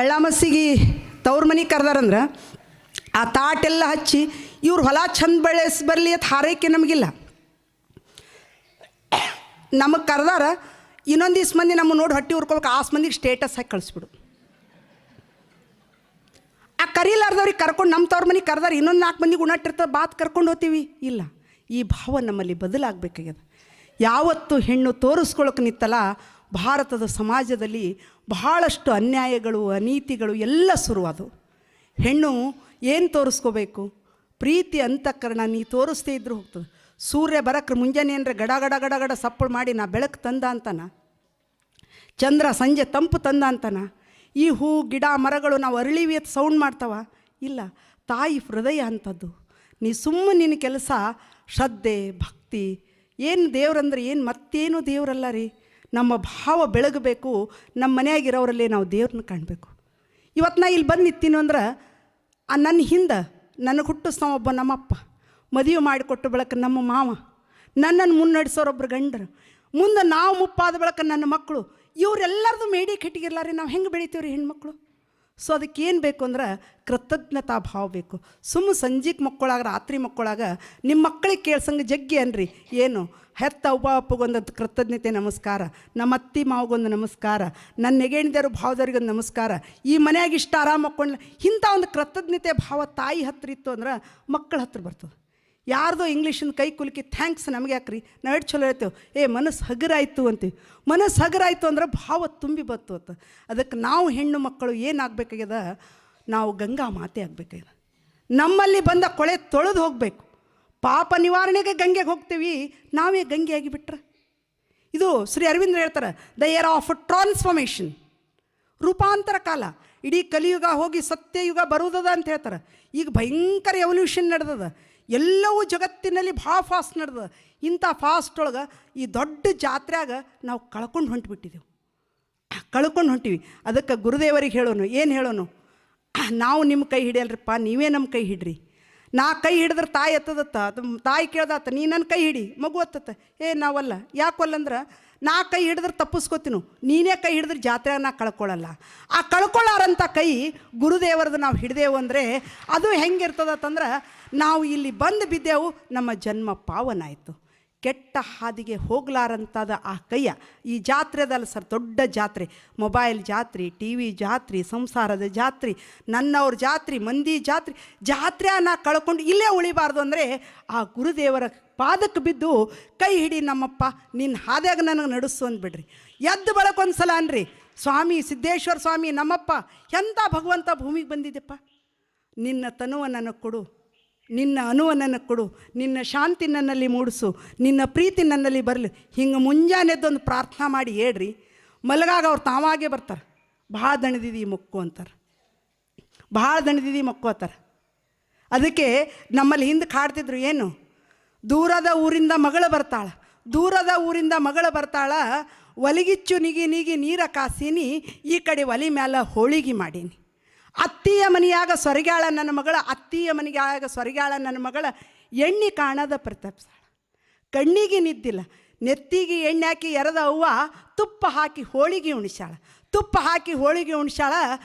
ಎಳ್ಳಮಸಿಗೆ ತವ್ರ ಮನೆಗೆ ಕರೆದಾರಂದ್ರೆ ಆ ತಾಟೆಲ್ಲ ಹಚ್ಚಿ ಇವ್ರು ಹೊಲ ಚಂದ ಬರಲಿ ಅಂತ ಹಾರೈಕೆ ನಮಗಿಲ್ಲ. ನಮಗೆ ಕರೆದಾರ, ಇನ್ನೊಂದು ಇಷ್ಟು ಮಂದಿ ನಮ್ಮ ನೋಡಿ ಹೊಟ್ಟೆ ಉರ್ಕೋಬೇಕು, ಆ ಮಂದಿಗೆ ಸ್ಟೇಟಸ್ ಹಾಕಿ ಕಳಿಸ್ಬಿಡು. ಆ ಕರೀಲಾರ್ದವ್ರಿಗೆ ಕರ್ಕೊಂಡು ನಮ್ಮ ತವ್ರ ಮನೆಗೆ ಕರೆದಾರ, ಇನ್ನೊಂದು 4 ಮಂದಿಗೆ ಉಣಟ್ಟಿರ್ತದೆ, ಬಾತ್ ಕರ್ಕೊಂಡು ಹೋಗ್ತೀವಿ. ಇಲ್ಲ, ಈ ಭಾವ ನಮ್ಮಲ್ಲಿ ಬದಲಾಗಬೇಕಾಗ್ಯದ. ಯಾವತ್ತು ಹೆಣ್ಣು ತೋರಿಸ್ಕೊಳ್ಳೋಕೆ ನಿತ್ತಲ್ಲ, ಭಾರತದ ಸಮಾಜದಲ್ಲಿ ಬಹಳಷ್ಟು ಅನ್ಯಾಯಗಳು ಅನೀತಿಗಳು ಎಲ್ಲ ಶುರುವಾದವು. ಹೆಣ್ಣು ಏನು ತೋರಿಸ್ಕೋಬೇಕು? ಪ್ರೀತಿ ಅಂತಃಕರಣ ನೀ ತೋರಿಸ್ತೇ ಇದ್ರೂ ಹೋಗ್ತದೆ. ಸೂರ್ಯ ಬರಕ್ರೆ ಮುಂಜಾನೆ ಏನರ ಗಡ ಗಡ ಗಡ ಗಡ ಸಪ್ಪಳು ಮಾಡಿ ನಾ ಬೆಳಕು ತಂದ ಅಂತಾನ, ಚಂದ್ರ ಸಂಜೆ ತಂಪು ತಂದ ಅಂತಾನ, ಈ ಹೂ ಗಿಡ ಮರಗಳು ನಾವು ಅರಳಿವಿ ಅಂತ ಸೌಂಡ್ ಮಾಡ್ತಾವ? ಇಲ್ಲ, ತಾಯಿ ಹೃದಯ ಅಂಥದ್ದು. ನೀ ಸುಮ್ಮನೆ ನಿನ್ನ ಕೆಲಸ ಶ್ರದ್ಧೆ ಭಕ್ತಿ, ಏನು ದೇವ್ರಂದ್ರೆ ಏನು ಮತ್ತೇನು ದೇವರಲ್ಲ ರೀ. ನಮ್ಮ ಭಾವ ಬೆಳಗಬೇಕು, ನಮ್ಮ ಮನೆಯಾಗಿರೋರಲ್ಲೇ ನಾವು ದೇವ್ರನ್ನ ಕಾಣಬೇಕು. ಇವತ್ತು ನಾ ಇಲ್ಲಿ ಬಂದು ನಿಂತೀನಿ ಅಂದ್ರೆ ನನ್ನ ಹಿಂದೆ ನನಗೆ ಹುಟ್ಟಿಸ್ತಾವ ಒಬ್ಬ ನಮ್ಮಪ್ಪ, ಮದುವೆ ಮಾಡಿಕೊಟ್ಟು ಬಳಕ ನಮ್ಮ ಮಾವ, ನನ್ನನ್ನು ಮುನ್ನಡೆಸೋರೊಬ್ಬರು ಗಂಡರು, ಮುಂದೆ ನಾವು ಮುಪ್ಪಾದ ಬಳಕ ನನ್ನ ಮಕ್ಕಳು, ಇವರೆಲ್ಲರದು ಮೇಡಿ ಕೆಟ್ಟಿಗಿರ್ಲಾರಿ ನಾವು ಹೆಂಗೆ ಬೆಳಿತೀವಿ ರೀ ಹೆಣ್ಮಕ್ಳು? ಸೊ ಅದಕ್ಕೇನು ಬೇಕು ಅಂದ್ರೆ ಕೃತಜ್ಞತಾ ಭಾವ ಬೇಕು. ಸಂಜೆಗೆ ಮಕ್ಕಳಾಗ ರಾತ್ರಿ ಮಕ್ಕಳಾಗ ನಿಮ್ಮ ಮಕ್ಕಳಿಗೆ ಕೇಳ್ಸಂಗೆ ಜಗ್ಗಿ ಅನ್ರಿ, ಏನು ಹೆತ್ತ ಅವ್ವ ಅಪ್ಪಗೊಂದು ಕೃತಜ್ಞತೆ ನಮಸ್ಕಾರ, ನಮ್ಮ ಅತ್ತಿ ಮಾವಗೊಂದು ನಮಸ್ಕಾರ, ನನ್ನ ನೆಗೆಣಿದವರು ಭಾವದವ್ರಿಗೊಂದು ನಮಸ್ಕಾರ, ಈ ಮನೆಯಾಗ ಇಷ್ಟು ಆರಾಮ ಮಕ್ಕೊಂಡ್ಲ, ಇಂಥ ಒಂದು ಕೃತಜ್ಞತೆ ಭಾವ ತಾಯಿ ಹತ್ರ ಇತ್ತು ಅಂದ್ರೆ ಮಕ್ಕಳ ಹತ್ರ ಬರ್ತದೆ. ಯಾರ್ದೋ ಇಂಗ್ಲೀಷಿನ ಕೈ ಕುಲುಕಿ ಥ್ಯಾಂಕ್ಸ್ ನಮಗೆ ಯಾಕ್ರಿ, ನಾವು ಎಷ್ಟು ಚಲೋ ಹೇಳ್ತೇವೆ, ಮನಸ್ಸು ಹಗರಾಯಿತು ಅಂತೀವಿ. ಮನಸ್ಸು ಹಗರಾಯಿತು ಅಂದ್ರೆ ಭಾವ ತುಂಬಿ ಬತ್ತು ಅಂತ. ಅದಕ್ಕೆ ನಾವು ಹೆಣ್ಣು ಮಕ್ಕಳು ಏನಾಗಬೇಕಾಗ್ಯದ, ನಾವು ಗಂಗಾ ಮಾತೆ ಆಗಬೇಕಾಗ್ಯದ. ನಮ್ಮಲ್ಲಿ ಬಂದ ಕೊಳೆ ತೊಳೆದು ಹೋಗಬೇಕು. ಪಾಪ ನಿವಾರಣೆಗೆ ಗಂಗೆಗೆ ಹೋಗ್ತೀವಿ, ನಾವೇ ಗಂಗೆ ಆಗಿಬಿಟ್ರೆ. ಇದು ಶ್ರೀ ಅರವಿಂದ್ರ ಹೇಳ್ತಾರೆ, ದ ಇಯರ್ ಆಫ್ ಟ್ರಾನ್ಸ್ಫಾರ್ಮೇಷನ್, ರೂಪಾಂತರ ಕಾಲ. ಇಡೀ ಕಲಿಯುಗ ಹೋಗಿ ಸತ್ಯಯುಗ ಬರುವುದದ ಅಂತ ಹೇಳ್ತಾರೆ. ಈಗ ಭಯಂಕರ ಎವಲ್ಯೂಷನ್ ನಡೆದದ, ಎಲ್ಲವೂ ಜಗತ್ತಿನಲ್ಲಿ ಭಾಳ ಫಾಸ್ಟ್ ನಡೆದ. ಇಂಥ ಫಾಸ್ಟ್ ಒಳಗೆ ಈ ದೊಡ್ಡ ಜಾತ್ರೆಯಾಗ ನಾವು ಕಳ್ಕೊಂಡು ಹೊಂಟೀವಿ. ಅದಕ್ಕೆ ಗುರುದೇವರಿಗೆ ಹೇಳೋನು, ಏನು ಹೇಳೋನು, ನಾವು ನಿಮ್ಮ ಕೈ ಹಿಡಿಯಲ್ರಪ್ಪ, ನೀವೇ ನಮ್ಮ ಕೈ ಹಿಡ್ರಿ. ನಾ ಕೈ ಹಿಡಿದ್ರೆ ತಾಯಿ ಎತ್ತದತ್ತ, ತಾಯಿ ಕೇಳ್ದಾತ ನೀ ನನ್ನ ಕೈ ಹಿಡಿ, ಮಗು ಹತ್ತತ್ತ. ನಾವಲ್ಲ. ಯಾಕಲ್ಲಂದ್ರೆ ನಾ ಕೈ ಹಿಡಿದ್ರೆ ತಪ್ಪಿಸ್ಕೋತೀನು, ನೀನೇ ಕೈ ಹಿಡಿದ್ರೆ ಜಾತ್ರೆಯಾಗ ನಾ ಕಳ್ಕೊಳ್ಳಲ್ಲ. ಆ ಕಳ್ಕೊಳ್ಳಾರಂಥ ಕೈ ಗುರುದೇವರದು ನಾವು ಹಿಡಿದೆವು ಅಂದರೆ ಅದು ಹೆಂಗಿರ್ತದತ್ತಂದ್ರೆ, ನಾವು ಇಲ್ಲಿ ಬಂದು ಬಿದ್ದೆವು, ನಮ್ಮ ಜನ್ಮ ಪಾವನ ಆಯಿತು. ಕೆಟ್ಟ ಹಾದಿಗೆ ಹೋಗ್ಲಾರಂಥದ ಆ ಕೈಯ ಈ ಜಾತ್ರೆದಲ್ಲ ಸರ್, ದೊಡ್ಡ ಜಾತ್ರೆ, ಮೊಬೈಲ್ ಜಾತ್ರೆ, ಟಿ ವಿ ಜಾತ್ರೆ, ಸಂಸಾರದ ಜಾತ್ರೆ, ನನ್ನವ್ರ ಜಾತ್ರೆ, ಮಂದಿ ಜಾತ್ರೆ ನಾ ಕಳ್ಕೊಂಡು ಇಲ್ಲೇ ಉಳಿಬಾರ್ದು ಅಂದರೆ ಆ ಗುರುದೇವರ ಪಾದಕ್ಕೆ ಬಿದ್ದು ಕೈ ಹಿಡಿ ನಮ್ಮಪ್ಪ, ನಿನ್ನ ಹಾದ್ಯಾಗ ನನಗೆ ನಡೆಸು ಅಂದ್ಬಿಡ್ರಿ. ಎದ್ದು ಬಳಕೊಂದು ಸಲ ಅನ್ರಿ, ಸ್ವಾಮಿ ಸಿದ್ದೇಶ್ವರ ಸ್ವಾಮಿ ನಮ್ಮಪ್ಪ ಎಂಥ ಭಗವಂತ ಭೂಮಿಗೆ ಬಂದಿದ್ದೆಪ್ಪ, ನಿನ್ನ ತನುವ ನನಗೆ ಕೊಡು, ನಿನ್ನ ಅನುವ ನನಗೆ ಕೊಡು, ನಿನ್ನ ಶಾಂತಿ ನನ್ನಲ್ಲಿ ಮೂಡಿಸು, ನಿನ್ನ ಪ್ರೀತಿ ನನ್ನಲ್ಲಿ ಬರಲಿ. ಹಿಂಗೆ ಮುಂಜಾನೆದ್ದೊಂದು ಪ್ರಾರ್ಥನಾ ಮಾಡಿ ಹೇಳ್ರಿ, ಮಲಗಾಗ ಅವ್ರು ತಾವಾಗೇ ಬರ್ತಾರೆ. ಭಾಳ ದಣಿದಿದ್ದೀವಿ ಮೊಕ್ಕು ಅಂತಾರೆ, ಭಾಳ ದಣಿದಿದ್ದೀವಿ ಮೊಕ್ಕು ಅಂತಾರೆ. ಅದಕ್ಕೆ ನಮ್ಮಲ್ಲಿ ಹಿಂದೆ ಕಾಡ್ತಿದ್ರು, ಏನು ದೂರದ ಊರಿಂದ ಮಗಳು ಬರ್ತಾಳ, ದೂರದ ಊರಿಂದ ಮಗಳು ಬರ್ತಾಳ, ಒಲಿಗಿಚ್ಚು ನಿಗಿ ನಿಗಿ ನೀರ ಕಾಸೀನಿ, ಈ ಕಡೆ ಒಲಿ ಮ್ಯಾಲ ಹೋಳಿಗೆ ಮಾಡೀನಿ. ಅತ್ತಿಯ ಮನೆಯಾಗ ಸೊರಗ್ಯಾಳ ನನ್ನ ಮಗಳ, ಅತ್ತಿಯ ಮನೆಯಾಗ ಸೊರಗ್ಯಾಳ ನನ್ನ ಮಗಳ, ಎಣ್ಣೆ ಕಾಣದ ಪ್ರತಾಪ್ಸಾಳ, ಕಣ್ಣಿಗೆ ನಿದ್ದಿಲ್ಲ, ನೆತ್ತಿಗೆ ಎಣ್ಣೆ ಹಾಕಿ ಎರದ ಅವ್ವ ತುಪ್ಪ ಹಾಕಿ ಹೋಳಿಗೆ ಉಣಿಸ್ಯಾಳ, ತುಪ್ಪ ಹಾಕಿ ಹೋಳಿಗೆ ಉಣಿಸ್ಯಾಳ,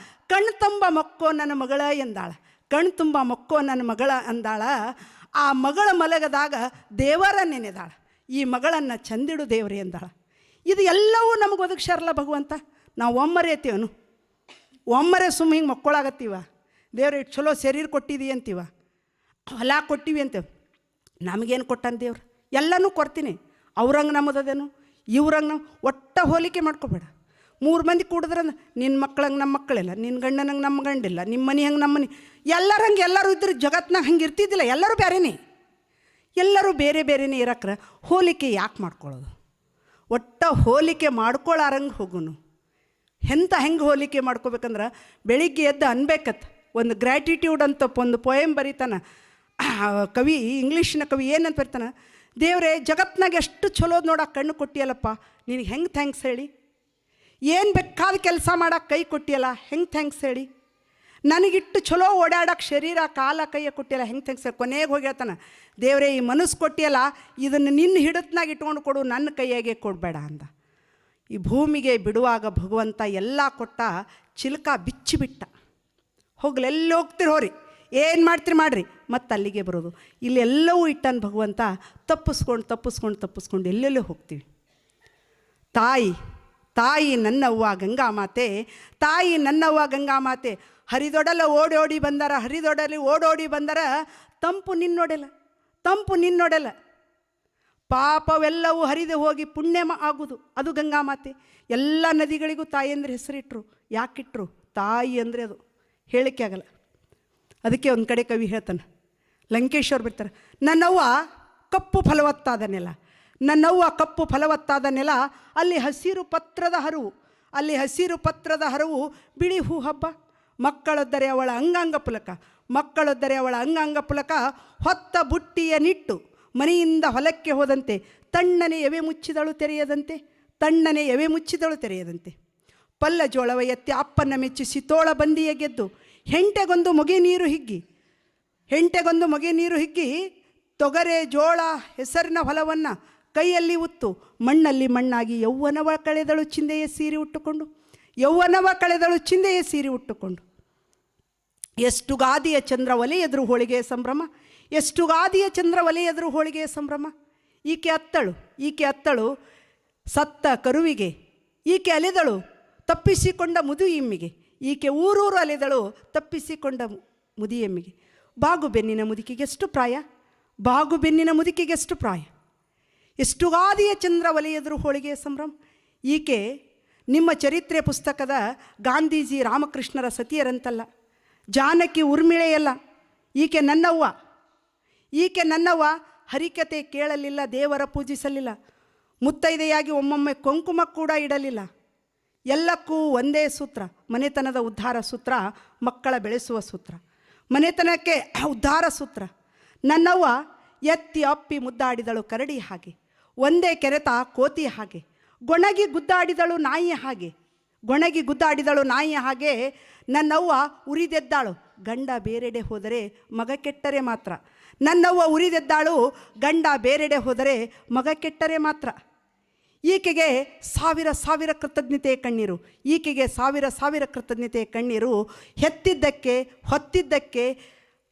ಕಣ್ಣು ತುಂಬ ಮಕ್ಕೋ ನನ್ನ ಮಗಳ ಎಂದಾಳ, ಕಣ್ಣು ತುಂಬ ಮಕ್ಕೋ ನನ್ನ ಮಗಳ ಅಂದಾಳ. ಆ ಮಗಳ ಮಲಗದಾಗ ದೇವರ ನೆನೆದಾಳ, ಈ ಮಗಳನ್ನು ಚಂದಿಡು ದೇವರೇ ಎಂದಾಳ. ಇದು ಎಲ್ಲವೂ ನಮಗೆ ಒದಗಿಸ್ಯಾರಲ್ಲ ಭಗವಂತ. ನಾವು ಒಮ್ಮರೆ ಅತ್ತೀವನು, ಒಮ್ಮರೆ ಸುಮ್ಮ ಹಿಂಗೆ ಮಕ್ಕಳಾಗತ್ತೀವ, ದೇವ್ರು ಇಟ್ಟು ಚಲೋ ಶರೀರ ಕೊಟ್ಟಿದ್ದೀವಿ ಅಂತೀವ, ಹೊಲ ಕೊಟ್ಟಿವಿ ಅಂತೇವೆ. ನಮಗೇನು ಕೊಟ್ಟಾನ ದೇವ್ರು? ಎಲ್ಲನೂ ಕೊಡ್ತೀನಿ. ಅವ್ರಂಗೆ ನಮ್ಮದೇನು, ಇವ್ರಂಗೆ ನಾವು ಒಟ್ಟ ಹೋಲಿಕೆ ಮಾಡ್ಕೋಬೇಡ. 3 ಮಂದಿ ಕೂಡಿದ್ರೆ ನಿನ್ನ ಮಕ್ಳಂಗೆ ನಮ್ಮ ಮಕ್ಕಳಿಲ್ಲ, ನಿನ್ನ ಗಂಡನಂಗೆ ನಮ್ಮ ಗಂಡಿಲ್ಲ, ನಿಮ್ಮ ಮನೆ ಹಂಗೆ ನಮ್ಮ ಮನೆ, ಎಲ್ಲರಂಗೆ ಎಲ್ಲರೂ ಇದ್ರೆ ಜಗತ್ನಾಗ ಹಂಗೆ ಇರ್ತಿದ್ದಿಲ್ಲ. ಎಲ್ಲರೂ ಬೇರೆನೇ, ಎಲ್ಲರೂ ಬೇರೆ ಬೇರೆನೇ ಇರಕ್ರೆ ಹೋಲಿಕೆ ಯಾಕೆ ಮಾಡ್ಕೊಳ್ಳೋದು? ಒಟ್ಟ ಹೋಲಿಕೆ ಮಾಡ್ಕೊಳ್ಳಾರಂಗೆ ಹೋಗುನು. ಹೆಂಗೆ ಹೋಲಿಕೆ ಮಾಡ್ಕೋಬೇಕಂದ್ರೆ ಬೆಳಿಗ್ಗೆ ಎದ್ದು ಅನ್ಬೇಕತ್ತ. ಒಂದು ಗ್ರ್ಯಾಟಿಟ್ಯೂಡ್ ಅಂತ ಒಂದು ಪೊಯಮ್ ಬರೀತಾನೆ ಕವಿ, ಇಂಗ್ಲೀಷಿನ ಕವಿ. ಏನಂತ ಬರ್ತಾನೆ, ದೇವರೇ ಜಗತ್ನಾಗ ಎಷ್ಟು ಚಲೋದು ನೋಡೋಕೆ ಕಣ್ಣು ಕೊಟ್ಟಿಯಲ್ಲಪ್ಪ, ನಿನಗೆ ಹೆಂಗೆ ಥ್ಯಾಂಕ್ಸ್ ಹೇಳಿ? ಏನು ಬೇಕಾದ ಕೆಲಸ ಮಾಡೋಕೆ ಕೈ ಕೊಟ್ಟಿಯಲ್ಲ, ಹೆಂಗೆ ಥ್ಯಾಂಕ್ಸ್ ಹೇಳಿ? ನನಗಿಟ್ಟು ಚಲೋ ಓಡಾಡೋಕೆ ಶರೀರ ಕಾಲ ಕೈಯ ಕೊಟ್ಟಿಯಲ್ಲ, ಹೆಂಗೆ ಥ್ಯಾಂಕ್ಸ್ ಹೇಳಿ? ಕೊನೆಗೆ ಹೋಗಿ ಹೇಳ್ತಾನೆ, ದೇವರೇ ಈ ಮನಸ್ಸು ಕೊಟ್ಟಿಯಲ್ಲ, ಇದನ್ನು ನಿನ್ನ ಹಿಡಿತನಾಗ ಇಟ್ಕೊಂಡು ಕೊಡು, ನನ್ನ ಕೈಯಾಗೆ ಕೊಡಬೇಡ ಅಂದ. ಈ ಭೂಮಿಗೆ ಬಿಡುವಾಗ ಭಗವಂತ ಎಲ್ಲ ಕೊಟ್ಟ, ಚಿಲ್ಕ ಬಿಚ್ಚಿಬಿಟ್ಟ. ಹೋಗ್ಲಿ, ಎಲ್ಲಿ ಹೋಗ್ತೀರಿ ಹೋರಿ, ಏನು ಮಾಡ್ತೀರಿ ಮಾಡಿರಿ, ಮತ್ತು ಅಲ್ಲಿಗೆ ಬರೋದು. ಇಲ್ಲಿ ಎಲ್ಲವೂ ಇಟ್ಟನು ಭಗವಂತ. ತಪ್ಪಿಸ್ಕೊಂಡು ಎಲ್ಲೆಲ್ಲೋ ಹೋಗ್ತೀವಿ. ತಾಯಿ ನನ್ನವ್ವ ಗಂಗಾಮಾತೆ, ತಾಯಿ ನನ್ನವ್ವ ಗಂಗಾಮಾತೆ, ಹರಿದೊಡಲ ಓಡೋಡಿ ಬಂದರ, ತಂಪು ನಿನ್ನೊಡೆಲ, ಪಾಪವೆಲ್ಲವೂ ಹರಿದು ಹೋಗಿ ಪುಣ್ಯಮ ಆಗುವುದು, ಅದು ಗಂಗಾಮಾತೆ. ಎಲ್ಲ ನದಿಗಳಿಗೂ ತಾಯಿ ಅಂದರೆ ಹೆಸರಿಟ್ರು. ಯಾಕಿಟ್ರು? ತಾಯಿ ಅಂದರೆ ಅದು ಹೇಳಿಕೆ ಆಗಲ್ಲ. ಅದಕ್ಕೆ ಒಂದು ಕಡೆ ಕವಿ ಹೇಳ್ತಾನೆ, ಲಂಕೇಶ್ವರ್ ಬಿಡ್ತಾರೆ, ನನ್ನವ್ವ ಕಪ್ಪು ಫಲವತ್ತಾದ ನೆಲ, ಅಲ್ಲಿ ಹಸಿರು ಪತ್ರದ ಹರವು, ಬಿಳಿ ಹೂ ಹಬ್ಬ, ಮಕ್ಕಳೊದ್ದರೆ ಅವಳ ಅಂಗಾಂಗ ಪುಲಕ, ಹೊತ್ತ ಬುಟ್ಟಿಯ ನಿಟ್ಟು ಮನೆಯಿಂದ ಹೊಲಕ್ಕೆ ಹೋದಂತೆ, ತಣ್ಣನೆ ಎವೆ ಮುಚ್ಚಿದಳು ತೆರೆಯದಂತೆ. ಪಲ್ಲ ಜೋಳವ ಎತ್ತಿ ಅಪ್ಪನ ಮೆಚ್ಚಿಸಿ ತೋಳ ಬಂದಿಯ ಗೆದ್ದು, ಹೆಂಟೆಗೊಂದು ಮೊಗೆ ನೀರು ಹಿಗ್ಗಿ, ತೊಗರೆ ಜೋಳ ಹೆಸರಿನ ಹೊಲವನ್ನು ಕೈಯಲ್ಲಿ ಉತ್ತು, ಮಣ್ಣಲ್ಲಿ ಮಣ್ಣಾಗಿ ಯೌವನವ ಕಳೆದಳು ಚಿಂದೆಯ ಸೀರೆ ಉಟ್ಟುಕೊಂಡು. ಎಷ್ಟು ಗಾದಿಯ ಚಂದ್ರ ಒಲೆಯೆದುರು ಹೋಳಿಗೆಯ ಸಂಭ್ರಮ. ಈಕೆ ಅತ್ತಳು ಸತ್ತ ಕರುವಿಗೆ, ಈಕೆ ಅಲೆದಳು ತಪ್ಪಿಸಿಕೊಂಡ ಮುದಿಯಮ್ಮಿಗೆ, ಈಕೆ ಊರೂರು ಅಲೆದಳು ತಪ್ಪಿಸಿಕೊಂಡ ಮುದಿಯಮ್ಮಿಗೆ. ಬಾಗು ಬೆನ್ನಿನ ಮುದುಕಿಗೆಷ್ಟು ಪ್ರಾಯ, ಎಷ್ಟು ಗಾದಿಯ ಚಂದ್ರ ಒಲೆಯೆದುರು ಹೋಳಿಗೆಯ ಸಂಭ್ರಮ. ಈಕೆ ನಿಮ್ಮ ಚರಿತ್ರೆ ಪುಸ್ತಕದ ಗಾಂಧೀಜಿ ರಾಮಕೃಷ್ಣರ ಸತಿಯರಂತಲ್ಲ, ಜಾನಕಿ ಉರ್ಮಿಳೆಯಲ್ಲ, ಈಕೆ ನನ್ನವ್ವ. ಹರಿಕತೆ ಕೇಳಲಿಲ್ಲ, ದೇವರ ಪೂಜಿಸಲಿಲ್ಲ, ಮುತ್ತೈದೆಯಾಗಿ ಒಮ್ಮೊಮ್ಮೆ ಕುಂಕುಮ ಕೂಡ ಇಡಲಿಲ್ಲ. ಎಲ್ಲಕ್ಕೂ ಒಂದೇ ಸೂತ್ರ, ಮನೆತನದ ಉದ್ಧಾರ ಸೂತ್ರ, ಮಕ್ಕಳ ಬೆಳೆಸುವ ಸೂತ್ರ, ಮನೆತನಕ್ಕೆ ಉದ್ಧಾರ ಸೂತ್ರ. ನನ್ನವ್ವ ಎತ್ತಿ ಅಪ್ಪಿ ಮುದ್ದಾಡಿದಳು ಕರಡಿ ಹಾಗೆ, ಒಂದೇ ಕೆರೆತ ಕೋತಿ ಹಾಗೆ, ಗೊಣಗಿ ಗುದ್ದಾಡಿದಳು ನಾಯಿ ಹಾಗೆ. ನನ್ನವ್ವ ಉರಿದೆದ್ದಾಳು, ಗಂಡ ಬೇರೆಡೆ ಹೋದರೆ ಮಗ ಕೆಟ್ಟರೆ ಮಾತ್ರ. ಈಕೆಗೆ ಸಾವಿರ ಕೃತಜ್ಞತೆಯ ಕಣ್ಣೀರು,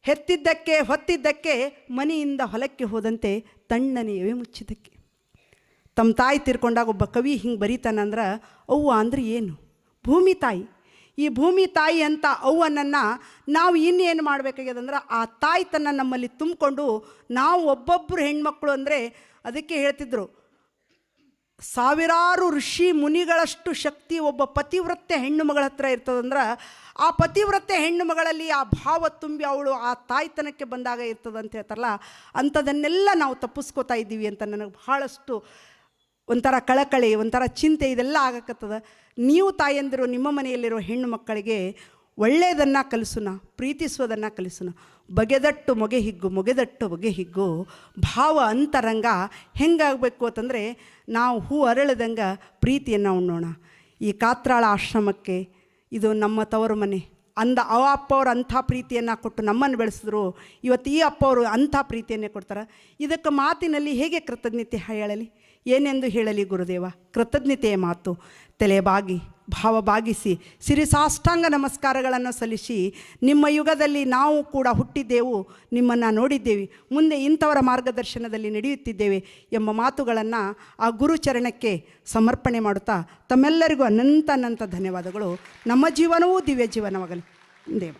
ಹೆತ್ತಿದ್ದಕ್ಕೆ ಹೊತ್ತಿದ್ದಕ್ಕೆ ಮನೆಯಿಂದ ಹೊಲಕ್ಕೆ ಹೋದಂತೆ, ತಣ್ಣನೆ ಎವೆ ಮುಚ್ಚಿದ್ದಕ್ಕೆ. ತಮ್ಮ ತಾಯಿ ತೀರ್ಕೊಂಡಾಗ ಒಬ್ಬ ಕವಿ ಹಿಂಗೆ ಬರೀತಾನಂದ್ರೆ, ಅವ್ವ ಅಂದ್ರೆ ಏನು? ಭೂಮಿ ತಾಯಿ. ಈ ಭೂಮಿ ತಾಯಿ ಅಂತ ಅವ್ವನನ್ನು ನಾವು ಇನ್ನೇನು ಮಾಡಬೇಕಾಗ್ಯದಂದ್ರೆ ಆ ತಾಯ್ತನ ನಮ್ಮಲ್ಲಿ ತುಂಬಿಕೊಂಡು ನಾವು ಒಬ್ಬೊಬ್ಬರು ಹೆಣ್ಮಕ್ಳು ಅಂದರೆ ಅದಕ್ಕೆ ಹೇಳ್ತಿದ್ರು, ಸಾವಿರಾರು ಋಷಿ ಮುನಿಗಳಷ್ಟು ಶಕ್ತಿ ಒಬ್ಬ ಪತಿವ್ರತೆ ಹೆಣ್ಣು ಮಗಳ ಹತ್ರ ಇರ್ತದಂದ್ರೆ ಆ ಪತಿವ್ರತೆ ಹೆಣ್ಣು ಮಗಳಲ್ಲಿ ಆ ಭಾವ ತುಂಬಿ ಅವಳು ಆ ತಾಯ್ತನಕ್ಕೆ ಬಂದಾಗ ಇರ್ತದಂತ ಹೇಳ್ತಾರಲ್ಲ, ಅಂಥದನ್ನೆಲ್ಲ ನಾವು ತಪ್ಪಿಸ್ಕೋತಾ ಇದ್ದೀವಿ ಅಂತ ನನಗೆ ಭಾಳಷ್ಟು ಒಂಥರ ಕಳಕಳಿ, ಒಂಥರ ಚಿಂತೆ ಇದೆಲ್ಲ ಆಗಕತ್ತದ. ನೀವು ತಾಯಂದಿರು ನಿಮ್ಮ ಮನೆಯಲ್ಲಿರೋ ಹೆಣ್ಣು ಮಕ್ಕಳಿಗೆ ಒಳ್ಳೆಯದನ್ನು ಕಲಿಸೋಣ, ಪ್ರೀತಿಸುವುದನ್ನು ಕಲಿಸೋಣ. ಬಗೆದಟ್ಟು ಮೊಗೆ ಹಿಗ್ಗು, ಮೊಗೆದಟ್ಟು ಬಗೆ ಹಿಗ್ಗು. ಭಾವ ಅಂತರಂಗ ಹೆಂಗಾಗಬೇಕು ಅಂತಂದರೆ, ನಾವು ಹೂ ಅರಳದಂಗೆ ಪ್ರೀತಿಯನ್ನು ಉಣ್ಣೋಣ. ಈ ಕಾತ್ರಾಳ ಆಶ್ರಮಕ್ಕೆ ಇದು ನಮ್ಮ ತವರು ಮನೆ ಅಂದ ಅವ ಅಪ್ಪ ಅವರು ಅಂಥ ಪ್ರೀತಿಯನ್ನು ಕೊಟ್ಟು ನಮ್ಮನ್ನು ಬೆಳೆಸಿದ್ರು. ಇವತ್ತು ಈ ಅಪ್ಪ ಅವರು ಅಂಥ ಪ್ರೀತಿಯನ್ನೇ ಕೊಡ್ತಾರೆ. ಇದಕ್ಕೆ ಮಾತಿನಲ್ಲಿ ಹೇಗೆ ಕೃತಜ್ಞತೆ ಹೇಳಲಿ, ಏನೆಂದು ಹೇಳಲಿ ಗುರುದೇವ? ಕೃತಜ್ಞತೆಯ ಮಾತು. ತಲೆ ಬಾಗಿ ಭಾವ ಬಾಗಿಸಿ ಸಿರಿಸಾಷ್ಟಾಂಗ ನಮಸ್ಕಾರಗಳನ್ನು ಸಲ್ಲಿಸಿ, ನಿಮ್ಮ ಯುಗದಲ್ಲಿ ನಾವು ಕೂಡ ಹುಟ್ಟಿದ್ದೆವು, ನಿಮ್ಮನ್ನು ನೋಡಿದ್ದೇವೆ, ಮುಂದೆ ಇಂಥವರ ಮಾರ್ಗದರ್ಶನದಲ್ಲಿ ನಡೆಯುತ್ತಿದ್ದೇವೆ ಎಂಬ ಮಾತುಗಳನ್ನು ಆ ಗುರುಚರಣಕ್ಕೆ ಸಮರ್ಪಣೆ ಮಾಡುತ್ತಾ ತಮ್ಮೆಲ್ಲರಿಗೂ ಅನಂತ ಧನ್ಯವಾದಗಳು. ನಮ್ಮ ಜೀವನವೂ ದಿವ್ಯ ಜೀವನವಾಗಲಿ ದೇವ.